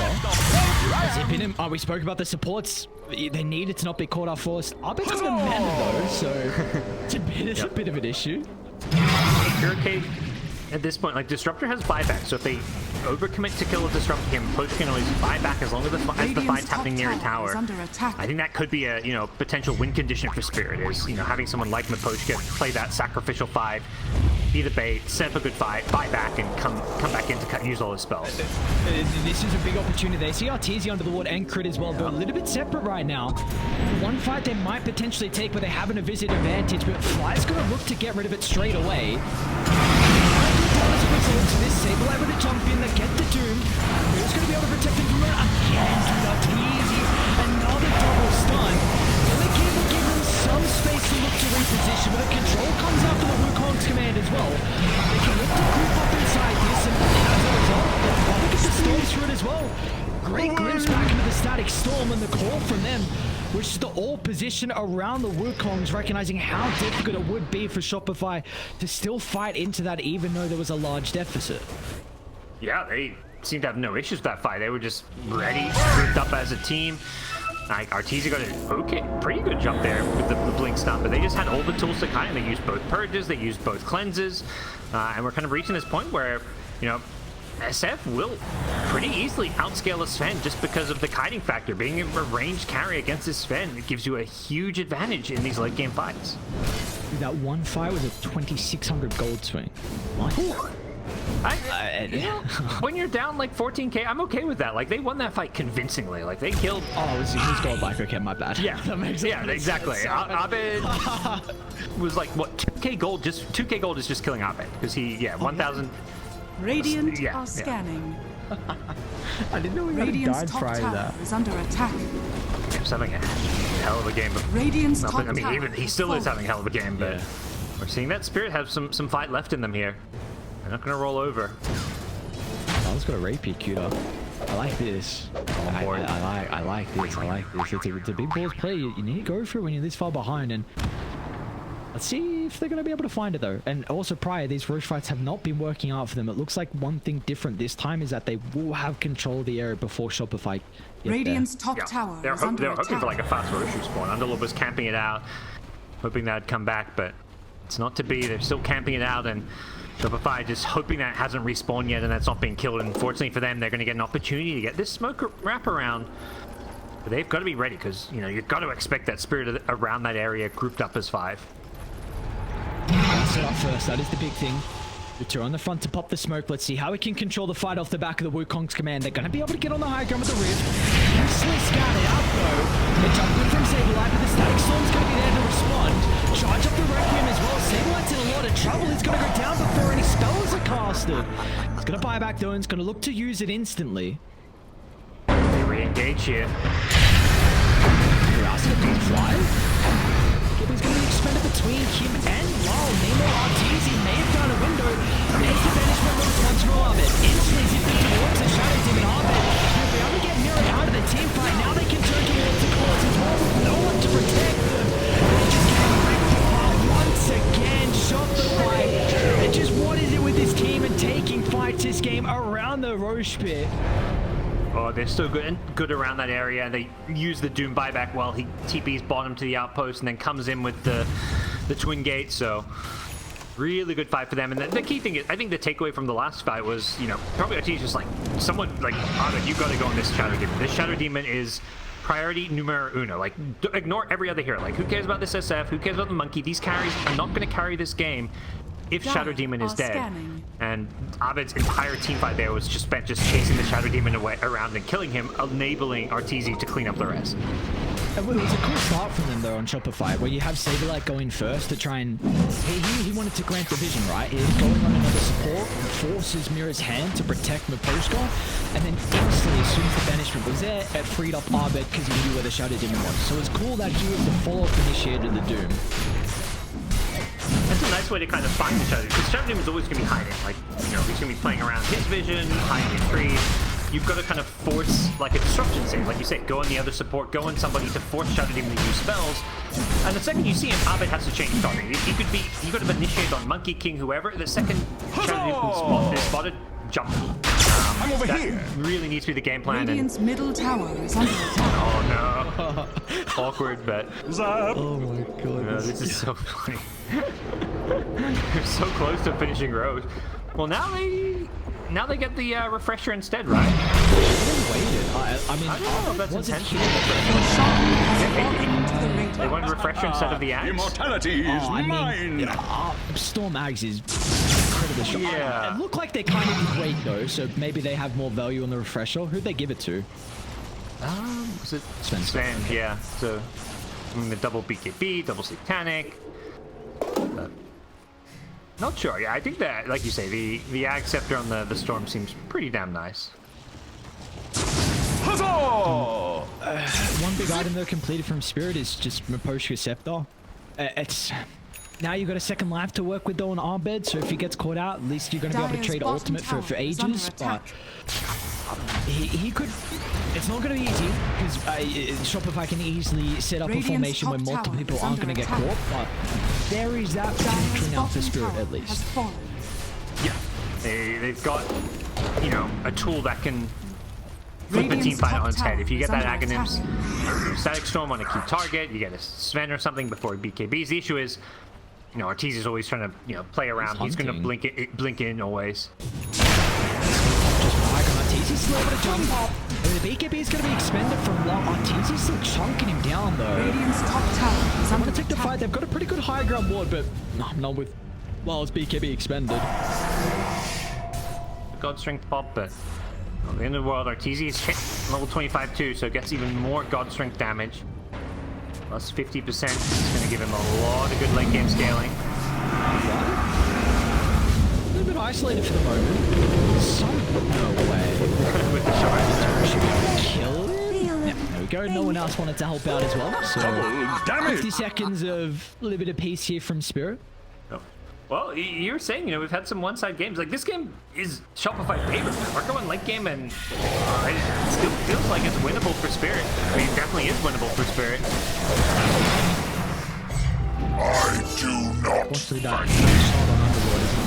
zip in him. Oh, we spoke about the supports. They needed to not be caught off force. Abed's got a man though, so it's a bit of an issue. You're okay. At this point, like, Disruptor has buyback, so if they overcommit to kill a Disruptor, him, Poach can always buy back as long as the fight's happening near a tower. I think that could be a, you know, potential win condition for Spirit, is, you know, having someone like Miposhka play that sacrificial 5, be the bait, set up a good fight, buy back, and come back in to use all his spells. This is a big opportunity. They see Arteezy under the ward and Crit as well, but a little bit separate right now. One fight they might potentially take where they have an visit advantage, but Fly's going to look to get rid of it straight away. This Sable able to jump in, they get the Doom. Who's going to be able to protect him from it? Again, Arteezy. Another double stun. They can give him some space to look to reposition, but the control comes after the Wukong's command as well. They can look to group up inside this, and as a result, they'll probably get the storm through it as well. Great glimpse back into the static storm, and the call from them, which is the all position around the Wukongs, recognizing how difficult it would be for Shopify to still fight into that, even though there was a large deficit. Yeah, they seemed to have no issues with that fight. They were just ready, grouped up as a team. Like, Arteezy got an pretty good jump there with the blink stun, but they just had all the tools to kite, and they used both purges, they used both cleanses, and we're kind of reaching this point where, you know, SF will pretty easily outscale a Sven just because of the kiting factor. Being a ranged carry against this Sven, it gives you a huge advantage in these late game fights. That one fight was a 2,600 gold swing. What? You know, when you're down like 14k, I'm okay with that. Like, they won that fight convincingly. Like, they killed... Oh, it was gold like, okay, my bad. Yeah, that makes sense. Yeah, exactly. Abed was like, what, 2k gold? Just 2k gold is just killing Abed. Because he, 1,000... Radiant are scanning. I didn't know we Radiant's died top prior to tower that. is under attack. He's having a hell of a game. Radiant's top I mean, tower even he still is having a hell of a game, but we're seeing that Spirit have some fight left in them here. They're not going to roll over. I've got a rapier queued up. I like this. I like this. It's a big balls play. You need to go for it when you're this far behind, and let's see if they're going to be able to find it though. And also prior, these Roche fights have not been working out for them. It looks like one thing different this time is that they will have control of the area before Shopify get Radiant's top tower They're is under hoping attack. for like a fast Roche spawn. Underlord was camping it out, hoping that'd come back, but it's not to be. They're still camping it out, and Shopify just hoping that it hasn't respawned yet and that's not been killed. Unfortunately for them, they're going to get an opportunity to get this smoke wrap around. But they've got to be ready because, you know, you've got to expect that spirit around that area grouped up as 5. Set up first, that is the big thing. DOTA on the front to pop the smoke. Let's see how we can control the fight off the back of the Wukong's command. They're going to be able to get on the high ground with the Rift. Easily scouted out though. They're jumping from Saberlight, but the Static Storm's going to be there to respond. Charge up the Requiem as well. Saberlight's in a lot of trouble. He's going to go down before any spells are casted. He's going to buy back though and he's going to look to use it instantly. They re-engage here. They're asking to fly. He's going to be expended between him and Lol. Nemo Arteezy may have found a window. Makes the banishment moves once more of it. Instantly zipping towards the Shadow Demon Arbit. If they only get mirrored out of the team fight, now they can turn towards the cause as well with no one to protect them. They just get wrecked apart once again. Shot the fight. And just what is it with this team and taking fights this game around the Roche pit? Oh, they're still good around that area. They use the Doom buyback while he TP's bottom to the outpost and then comes in with the twin gate. So really good fight for them. And the key thing is, I think the takeaway from the last fight was, you know, probably RT's just like, someone like, Arda, you've got to go on this Shadow Demon. This Shadow Demon is priority numero uno. Like, ignore every other hero. Like, who cares about this SF? Who cares about the monkey? These carries are not going to carry this game if Shadow Demon is dead. Scanning. And Abed's entire team fight there was just spent just chasing the Shadow Demon away around and killing him, enabling Arteezy to clean up the rest. It was a cool start from them though on Shopify, where you have Saberlight going first to try and... He wanted to grant the vision, right? He's going on another support, forces Mira's hand to protect Miposhka, and then instantly, as soon as the banishment was there, it freed up Abed because he knew where the Shadow Demon was. So it's cool that he was the follow-up initiator of the Doom. That's a nice way to kind of find each other, because Shadow Demon's always going to be hiding. Like, you know, he's going to be playing around his vision, hiding in trees. You've got to kind of force, like a disruption save, like you said, go on the other support, go on somebody to force Shadow Demon to use spells. And the second you see him, Abed has to change target. He could have initiated on Monkey King, whoever. The second Shadow Demon is spotted, jump. I'm over that here. Really needs to be the game plan. Radiant's middle tower is under attack. Oh no. Awkward, but... Oh my god. This is so funny. They're so close to finishing Rose. Well, now they get the refresher instead, right? I mean, I don't know if that's wasn't intentional. They went refresher instead of the axe. Immortality is mine. Storm Ags is incredibly strong. Yeah. It looked like they kind of did wait though, so maybe they have more value on the refresher. Who'd they give it to? Was it Sven? Yeah. So the double BKB, double Satanic. Not sure. Yeah, I think that, like you say, the Ag Scepter on the Storm seems pretty damn nice. One big item though completed from Spirit is just Miposhka Scepter. It's now you've got a second life to work with though on Arbed, so if he gets caught out, at least you're going to be able to trade ultimate for ages. But he could. It's not going to be easy because Shopify can easily set up a formation where multiple people aren't going to get caught. But there is that potential now for Spirit at least. Yeah, they've got, you know, a tool that can flip a team fight on its head. If you get that Aghanims Static Storm on a key target, you get a Sven or something before BKBs. The issue is, you know, Arteezy is always trying to, you know, play around. He's going to blink in always. Arteezy's still able to jump up. The BKB is going to be expended from Arteezy's still chunking him down though. Radiant's top tower is I'm under going to take the attack. fight. They've got a pretty good high ground ward, but not with Lol's BKB expended. God Strength pop, but at the end of the world, Arteezy is hit level 25 too, so it gets even more God Strength damage. Plus 50%. It's going to give him a lot of good late game scaling. A little bit isolated for the moment. No way. With the shard. Should we kill him? Yeah, there we go. No one else wanted to help out as well. So Damage. 50 seconds of limited peace here from Spirit. Oh. Well, you were saying, you know, we've had some one-side games. Like, this game is Shopify favorite. We're going late game, and it still feels like it's winnable for Spirit. I mean, it definitely is winnable for Spirit. I do not. Fortunately, that shot on Underlord is not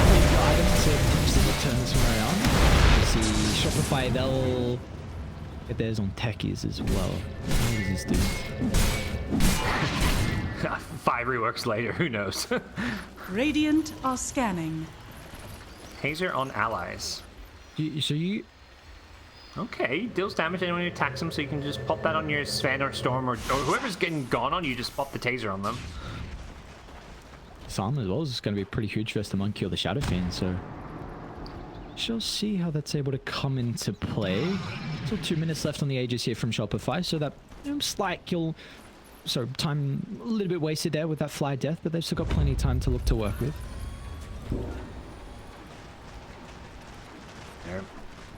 the item to potentially turn this one around. You see, Shopify, they'll get theirs on techies as well. What does this do? AI reworks later, who knows? Radiant are scanning. Taser on allies. So you... Okay, deals damage to anyone who attacks them, so you can just pop that on your Sven or Storm or whoever's getting gone on, you just pop the taser on them. Psalm as well is going to be pretty huge for us, the Monkey or the Shadow Fiend, so... Shall see how that's able to come into play. Still 2 minutes left on the Aegis here from Shopify, so that slight kill... So time a little bit wasted there with that fly death, but they've still got plenty of time to look to work with. They're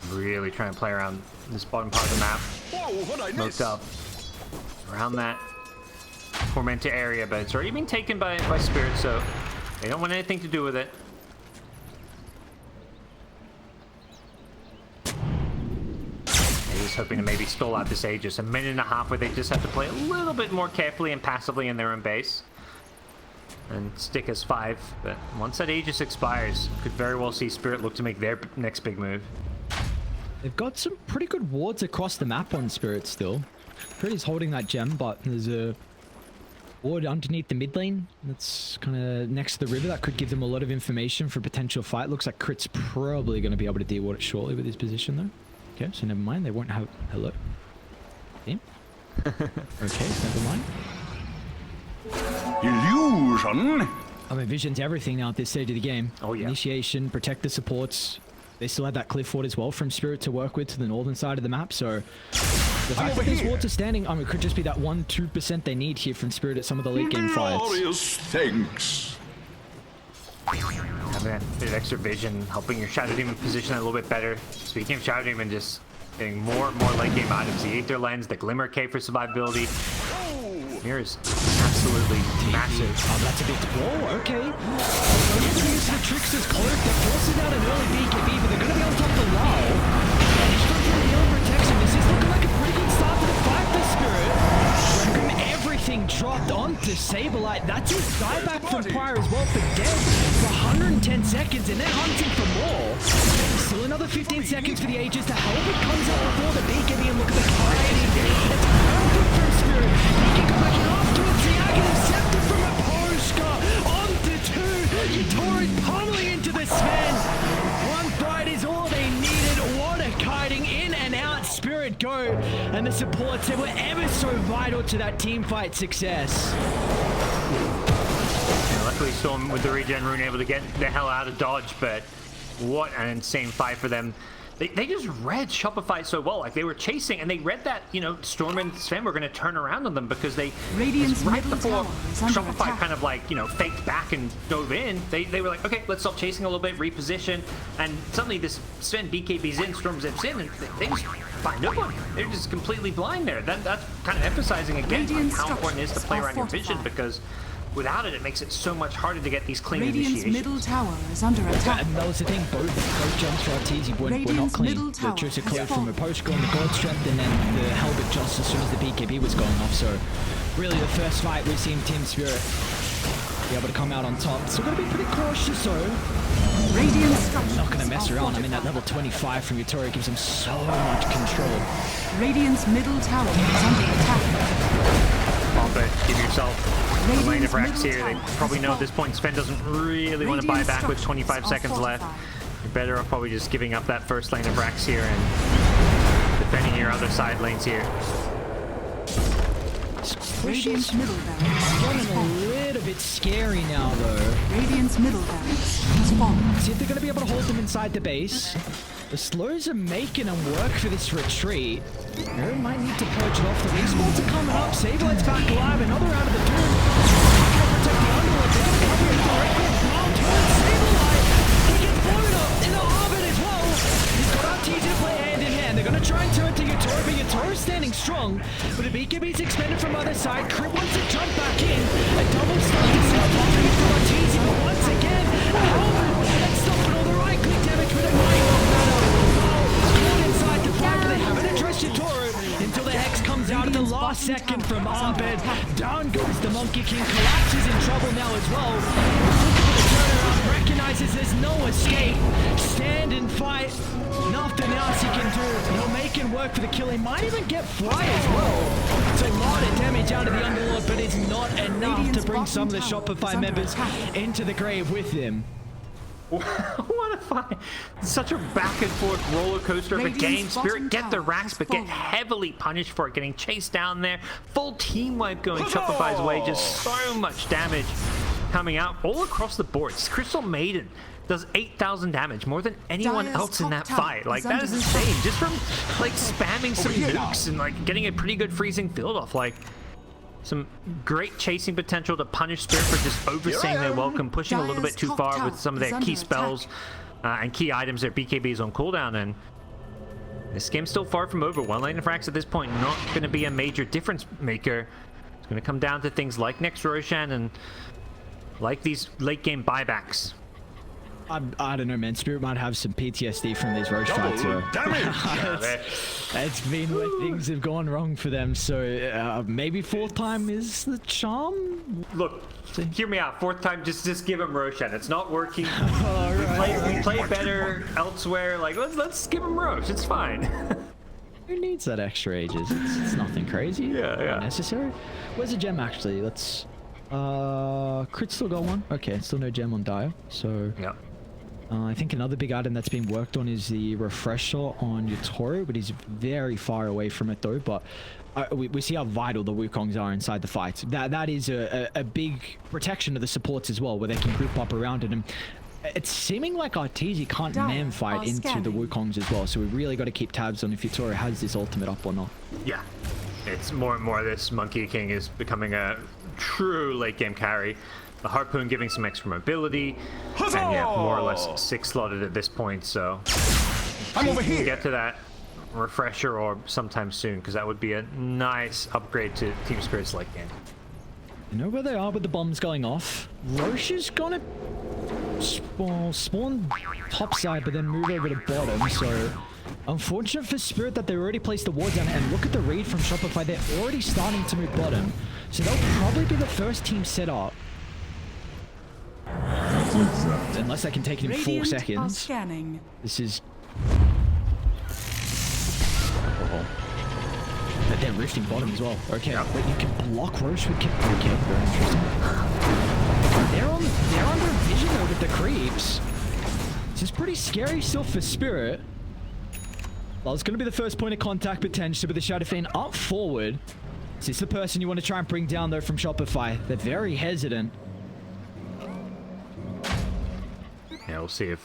really trying to play around this bottom part of the map. Whoa, what I Smoked miss? up around that Tormenta area, but it's already been taken by Spirit, so they don't want anything to do with it. They're just hoping to maybe stall out this Aegis. A minute and a half where they just have to play a little bit more carefully and passively in their own base. And stick as 5, but once that Aegis expires, could very well see Spirit look to make their next big move. They've got some pretty good wards across the map on Spirit still. Pretty's holding that gem, but there's a ward underneath the mid lane that's kind of next to the river that could give them a lot of information for a potential fight. Looks like Crit's probably going to be able to deal with it shortly with his position though. Okay, so never mind, they won't have... Hello? Yeah? Okay, never mind. Illusion? I mean, Vision's everything now at this stage of the game. Oh, yeah. Initiation, protect the supports. They still had that cliff ward as well from Spirit to work with to the northern side of the map, so... The fact that these wards are standing, I mean, it could just be that 1-2% they need here from Spirit at some of the late game fights. Glorious thanks. Having that bit of extra vision, helping your Shadow Demon position a little bit better. Speaking of Shadow Demon, just getting more and more late game items. The Aether Lens, the Glimmer Cape for survivability. Here is absolutely massive. Oh, that's a big... Whoa, okay. So they're going to use the Trickster's Cloak. They're forcing out an early BKB, but they're going to be on top of the Lao. He's going to heal protection. This is looking like a pretty good start to the fight for Spirit. Reckon everything dropped onto Saberlight. That's his dieback from prior as well for dead for 110 seconds, and they're hunting for more. Still another 15 seconds for the Aegis to help. It comes out before the BKB, and look at the clarity. It's perfect from Spirit. He can go back afterwards. The Aghanim Scepter from a Poshka onto 2. Yatori pummeling into the Sven. One fight is all they needed. What a kiting in and out. Spirit go. And the supports, they were ever so vital to that team fight success. Yeah, luckily Storm with the regen rune able to get the hell out of dodge, but what an insane fight for them. They just read Shopify so well. Like, they were chasing, and they read that, you know, Storm and Sven were going to turn around on them because they... Radiant's right middle before tower is under Shopify attack. kind of, like, you know, faked back and dove in, they were like, okay, let's stop chasing a little bit, reposition, and suddenly this Sven BKB's in, Storm zips in, and they just find nobody. They're just completely blind there. That's kind of emphasizing, again, like, how important it is to play around your vision, because without it, it makes it so much harder to get these clean Radiant's initiations. middle tower is under attack. And that was the thing, both jumps for Arteezy were not Radiant's clean. middle The tower Trisha has cleared from a fallen. post on the God Strength, and then the Helbert just as soon as the BKB was going off. So really the first fight we've seen Team Spirit be able to come out on top. So we're going to be pretty cautious though. Radiant structures Not going to mess are around. I mean, that fortified. level 25 from Yatori gives him so much control. Radiant's middle tower is under attack. Pop it, give yourself a lane of Radiant's Rex middle here. They tower probably has know at this point Sven doesn't really want to buy Radiant back with 25 structures are seconds left. fortified. You're better off probably just giving up that first lane of Rex here and defending your other side lanes here. Radiant's middle barracks has Getting a fallen. little bit scary now though. Radiant's middle barracks has fallen. See if they're going to be able to hold them inside the base. The slows are making them work for this retreat. They might need to purge it off. The respawns are coming up. Sablight's back alive. Another round of the doom. Protect the underwood. They're going to cover it directly. Round towards Sablight. He gets blown up in the orbit as well. He's got Arteezy to play hand in hand. They're going to try and turn to Yatori, but Yatori's standing strong. But the BKB's expended from other side. Crit wants to jump back in. A double stun to set up. Popping it from Arteezy, but once again, a helmet. That's stopping all the right click damage, but it might not matter. Caught inside the fight, but they haven't addressed Yatori until the Hex comes out at the last second from Armbed. Down goes the Monkey King. Collapses in trouble now as well. Turnaround recognizes there's no escape. Stand and fight. Nothing else he can do. He'll make it work for the kill. He might even get fly as well. It's a lot of damage out of the Underlord, but it is not enough to Radiant's bring some of the bottom tower Shopify is under members attack. into the grave with him. What a fight. Such a back and forth roller coaster of a Radiant's game. Spirit bottom get the tower racks, has but get fallen. heavily punished for it, getting chased down there. Full team wipe going Shopify's way. Just so much damage coming out all across the board. Crystal Maiden does 8,000 damage, more than anyone Dire's else in top that tower fight. Like, is that is under insane. Just from, like, spamming some here. nukes and, like, getting a pretty good freezing field off. Like, some great chasing potential to punish Spirit for just overstaying their welcome, pushing a little Dire's bit too top far tower with some of is their under key attack. spells and key items, their BKBs on cooldown. And this game's still far from over. One lane of frags at this point not going to be a major difference maker. It's going to come down to things like next Roshan and like these late game buybacks. I don't know, man. Spirit might have some PTSD from these Roche fights. So. It's been where things have gone wrong for them. So maybe fourth time is the charm. Look, hear me out. Fourth time, just give him Roshan. It's not working. Alright. We play better elsewhere. Like, let's give him Rosh. It's fine. Who needs that extra ages? It's nothing crazy. Yeah. Necessary. Where's the gem actually? Let's. Crit still got one. Okay, still no gem on Dire. So. Yeah. I think another big item that's been worked on is the refresher on Yatoro, but he's very far away from it though. But we see how vital the Wukongs are inside the fight. That is a big protection of the supports as well, where they can group up around it. And it's seeming like Arteezy can't Dire man fight are into the scanning. Wukongs as well. So we really got to keep tabs on if Yatoro has this ultimate up or not. Yeah. It's more and more this Monkey King is becoming a true late game carry. The Harpoon giving some extra mobility, and yeah, more or less 6-slotted at this point, so I'm over we'll here. get to that refresher or sometime soon, because that would be a nice upgrade to Team Spirit's late game. You know where they are with the bombs going off? Roche is gonna spawn top side, but then move over to bottom, so unfortunate for Spirit that they already placed the ward down, and look at the read from Shopify, they're already starting to move bottom, so they'll probably be the first team set up. Unless I can take it in 4 Radiant are seconds. scanning. This is... But they're rifting bottom as well. Okay, wait, you can block Roche with kick. Okay, very interesting. They're under vision though with the creeps. This is pretty scary still for Spirit. Well, it's going to be the first point of contact potentially with the Shadow Fiend up forward. Is this the person you want to try and bring down though from Shopify? They're very hesitant. Yeah, we'll see if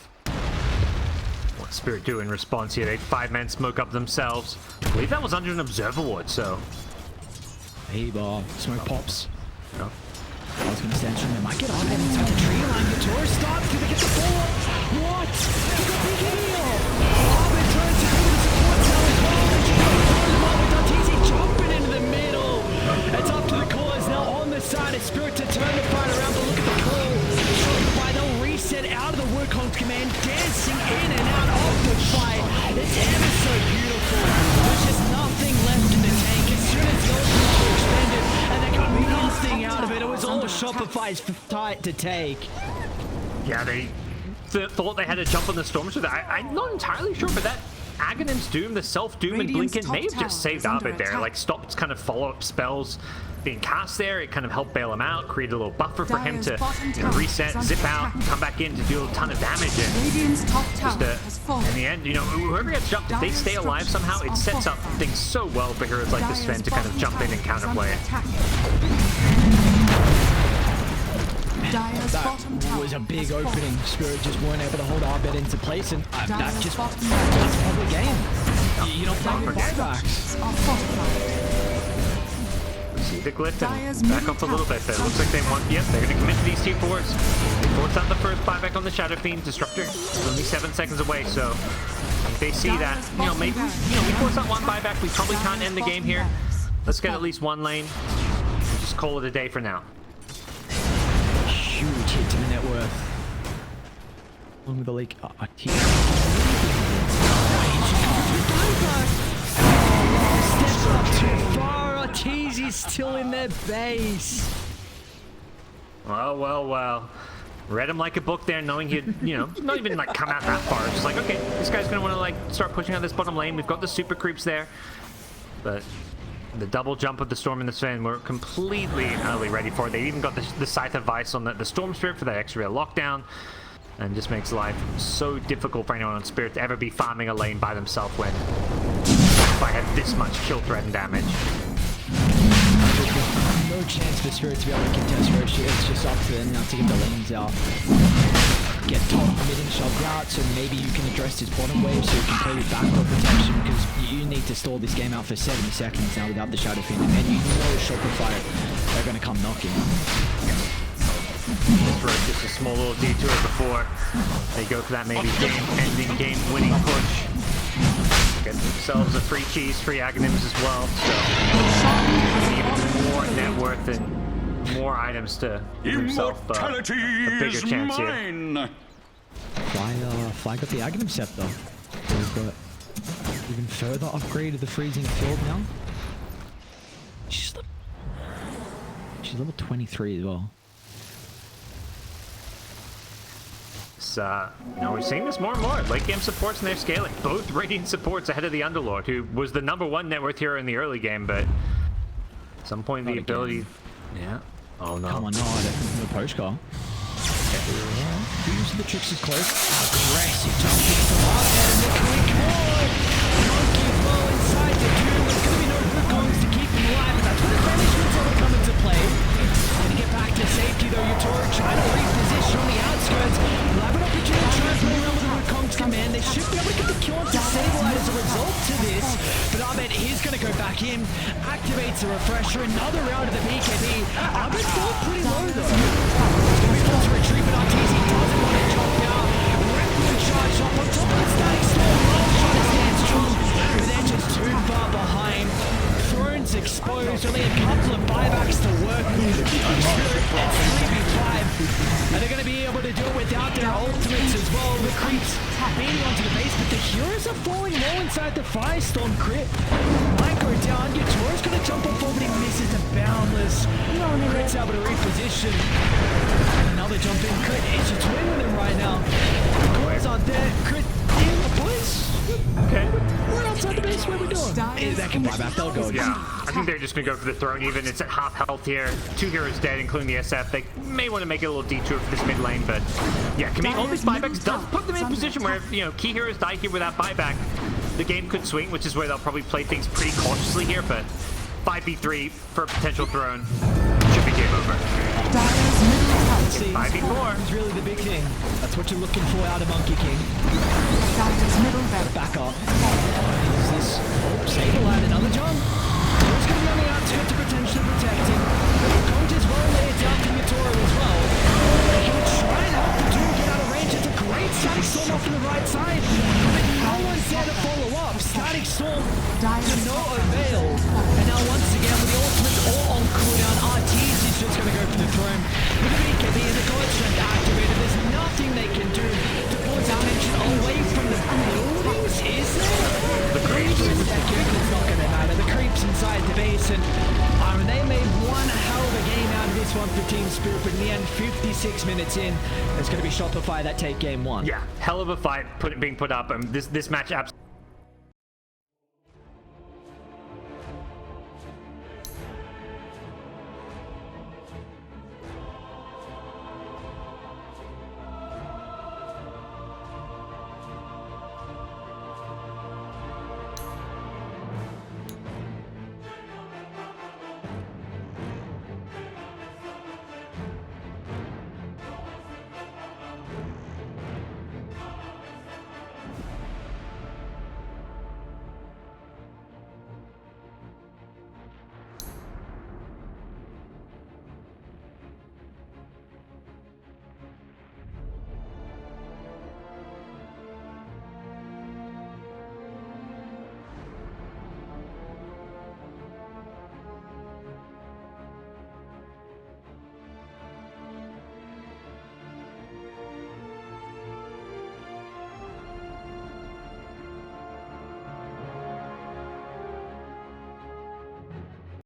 what Spirit do in response here. They 5-man smoke up themselves. I believe that was under an observer ward, so Hey, smoke pops. no. I was going to stand strong. They might get on and inside the tree line. Yatoro stops. Do they get the follow-up? What? He got big heal. Oh, it turns to the support cell as well. With Arteezy jumping into the middle. It's up to the callers now on the side of Spirit to turn the fight around. But look at the call. Shopify, they'll reset out of the Wukong's command, dancing in and out of the fight. It's ever so beautiful. There's just nothing left in the tank. As soon as the ultimates were expended, and they got nothing out of it. It was all Shopify's fight to take. Yeah, they thought they had to jump on the Storm Shadow. I'm not entirely sure, but that Aghanim's Doom, the Self-Doom, and Radiant's Blinken may have top just tower saved is Arbit under there. attack. Like, stopped kind of follow-up spells being cast there. It kind of helped bail him out, created a little buffer for him Dire's to bottom you know, tower reset, is under zip out, attack. come back in to do a ton of damage. And Radiant's top tower just, has fallen. in the end, you know, whoever gets jumped, if they Dire's stay alive somehow, it structures sets are up fortified. things so well for heroes like this Dire's Sven to kind of bottom jump in and tower is under counterplay it. attack. Dire's bottom tower Was a big has fallen. opening. Spirit just weren't able to hold Arbit into place, and that Dire's just bottom that's tower probably game. You don't play with Dire's buybacks. are fortified. See the glyph Dire's and back middle up a little tower bit there. is Looks like they under want, yep, they're going to commit to these tier 4s. They force out the first buyback on the Shadow Fiend. Disruptor is only 7 seconds away, so if they see that, you know, maybe, you know, we force out one buyback, we probably can't end the game here. Let's get at least one lane. Just call it a day for now. Huge hit to the net worth. One with the leak. Steps up too far. Arteezy's still in their base. Well. Read him like a book there, knowing he'd, you know, not even like come out that far. Just like, okay, this guy's gonna want to like start pushing out this bottom lane. We've got the super creeps there, but The double jump of the Storm and the Sven were completely and utterly ready for it. They even got the Scythe of Vice on the Storm Spirit for that extra lockdown. And just makes life so difficult for anyone on Spirit to ever be farming a lane by themselves when I had this much kill threat and damage. No chance for Spirit to be able to contest Roshi. It's just up to them now to get the lanes out. Get top committing shoved out, so maybe you can address his bottom wave so you can play with backdoor protection, because you need to stall this game out for 70 seconds now without the Shadow Fiend, and you know Shopify are going to come knocking. This road just a small little detour before they go for that maybe game-ending, game-winning push. Get themselves a free cheese, free Aghanims as well, so even more net worth and more items to give himself a bigger chance here. Fly got the Aghanim Scepter. So we've got even further upgraded the freezing field now. She's level 23 as well. You know, we're seeing this more and more. Late game supports and they're scaling. Both Radiant supports ahead of the Underlord, who was the #1 net worth hero in the early game, but at some point the ability... Yeah. Oh no. Come on, no, I don't think the post car. Use the tricks is close. Aggressive jumping from up there and the quick hold. Monkey flow inside the tomb. There's going to be no Wukongs to keep him alive. That's where the banishments are come into play. Going to get back to safety though. Utor trying to reposition on the outskirts. We'll have an opportunity to try and play around with the Wukong's command. They should be able to get the kill on Disableite as a result to this. But Abed is going to go back in. Activates a refresher. Another round of the BKB. Abed's still pretty low though. To retreat, but RTZ doesn't want to jump out. Requiem charge up on top of the static storm. Long shot is stand strong, but they're just too far behind. Thrones exposed, only a couple of buybacks to work with. Spirit at 3v5. And they're going to be able to do it without their ultimates as well. The creeps beating onto the base, but the heroes are falling low inside the Firestorm crit. Might go down. Utor's going to jump off over, but he misses the Boundless. Crit's able to reposition. Another jump in. Crit is your twin with him right now. Cores aren't there. Crit in the place. Okay. We're outside the base. What are we doing? That can buy back. They'll go again. Yeah, I think they're just going to go for the throne even. It's at half health here. 2 heroes dead, including the SF. They may want to make a little detour for this mid lane, but yeah, committing all these buybacks does put them in a position where if, you know, key heroes die here without buyback, the game could swing, which is where they'll probably play things pretty cautiously here, but 5v3 for a potential throne should be game over. 5v4 is really the big thing. That's what you're looking for out of Monkey King. Back up. Is this Sableite another jump? It's going to be on the outskirts to potentially protect him. Coach is well laid down to Utor as well. He'll try and help the two get out of range. It's a great static storm off to the right side, but no one's there to follow up. Static storm to no avail. And now once again with the ultimates all on cooldown, RTZ is just going to go for the throne. With the BKB and the God Strength activated, there's nothing they can do to pull his attention away from the buildings, is there? The creeps it's not going to matter. The creeps inside the base, and they made one hell of a game out of this one for Team Spirit, but in the end, 56 minutes in, it's going to be Shopify that take game 1. Yeah, hell of a fight being put up. This match absolutely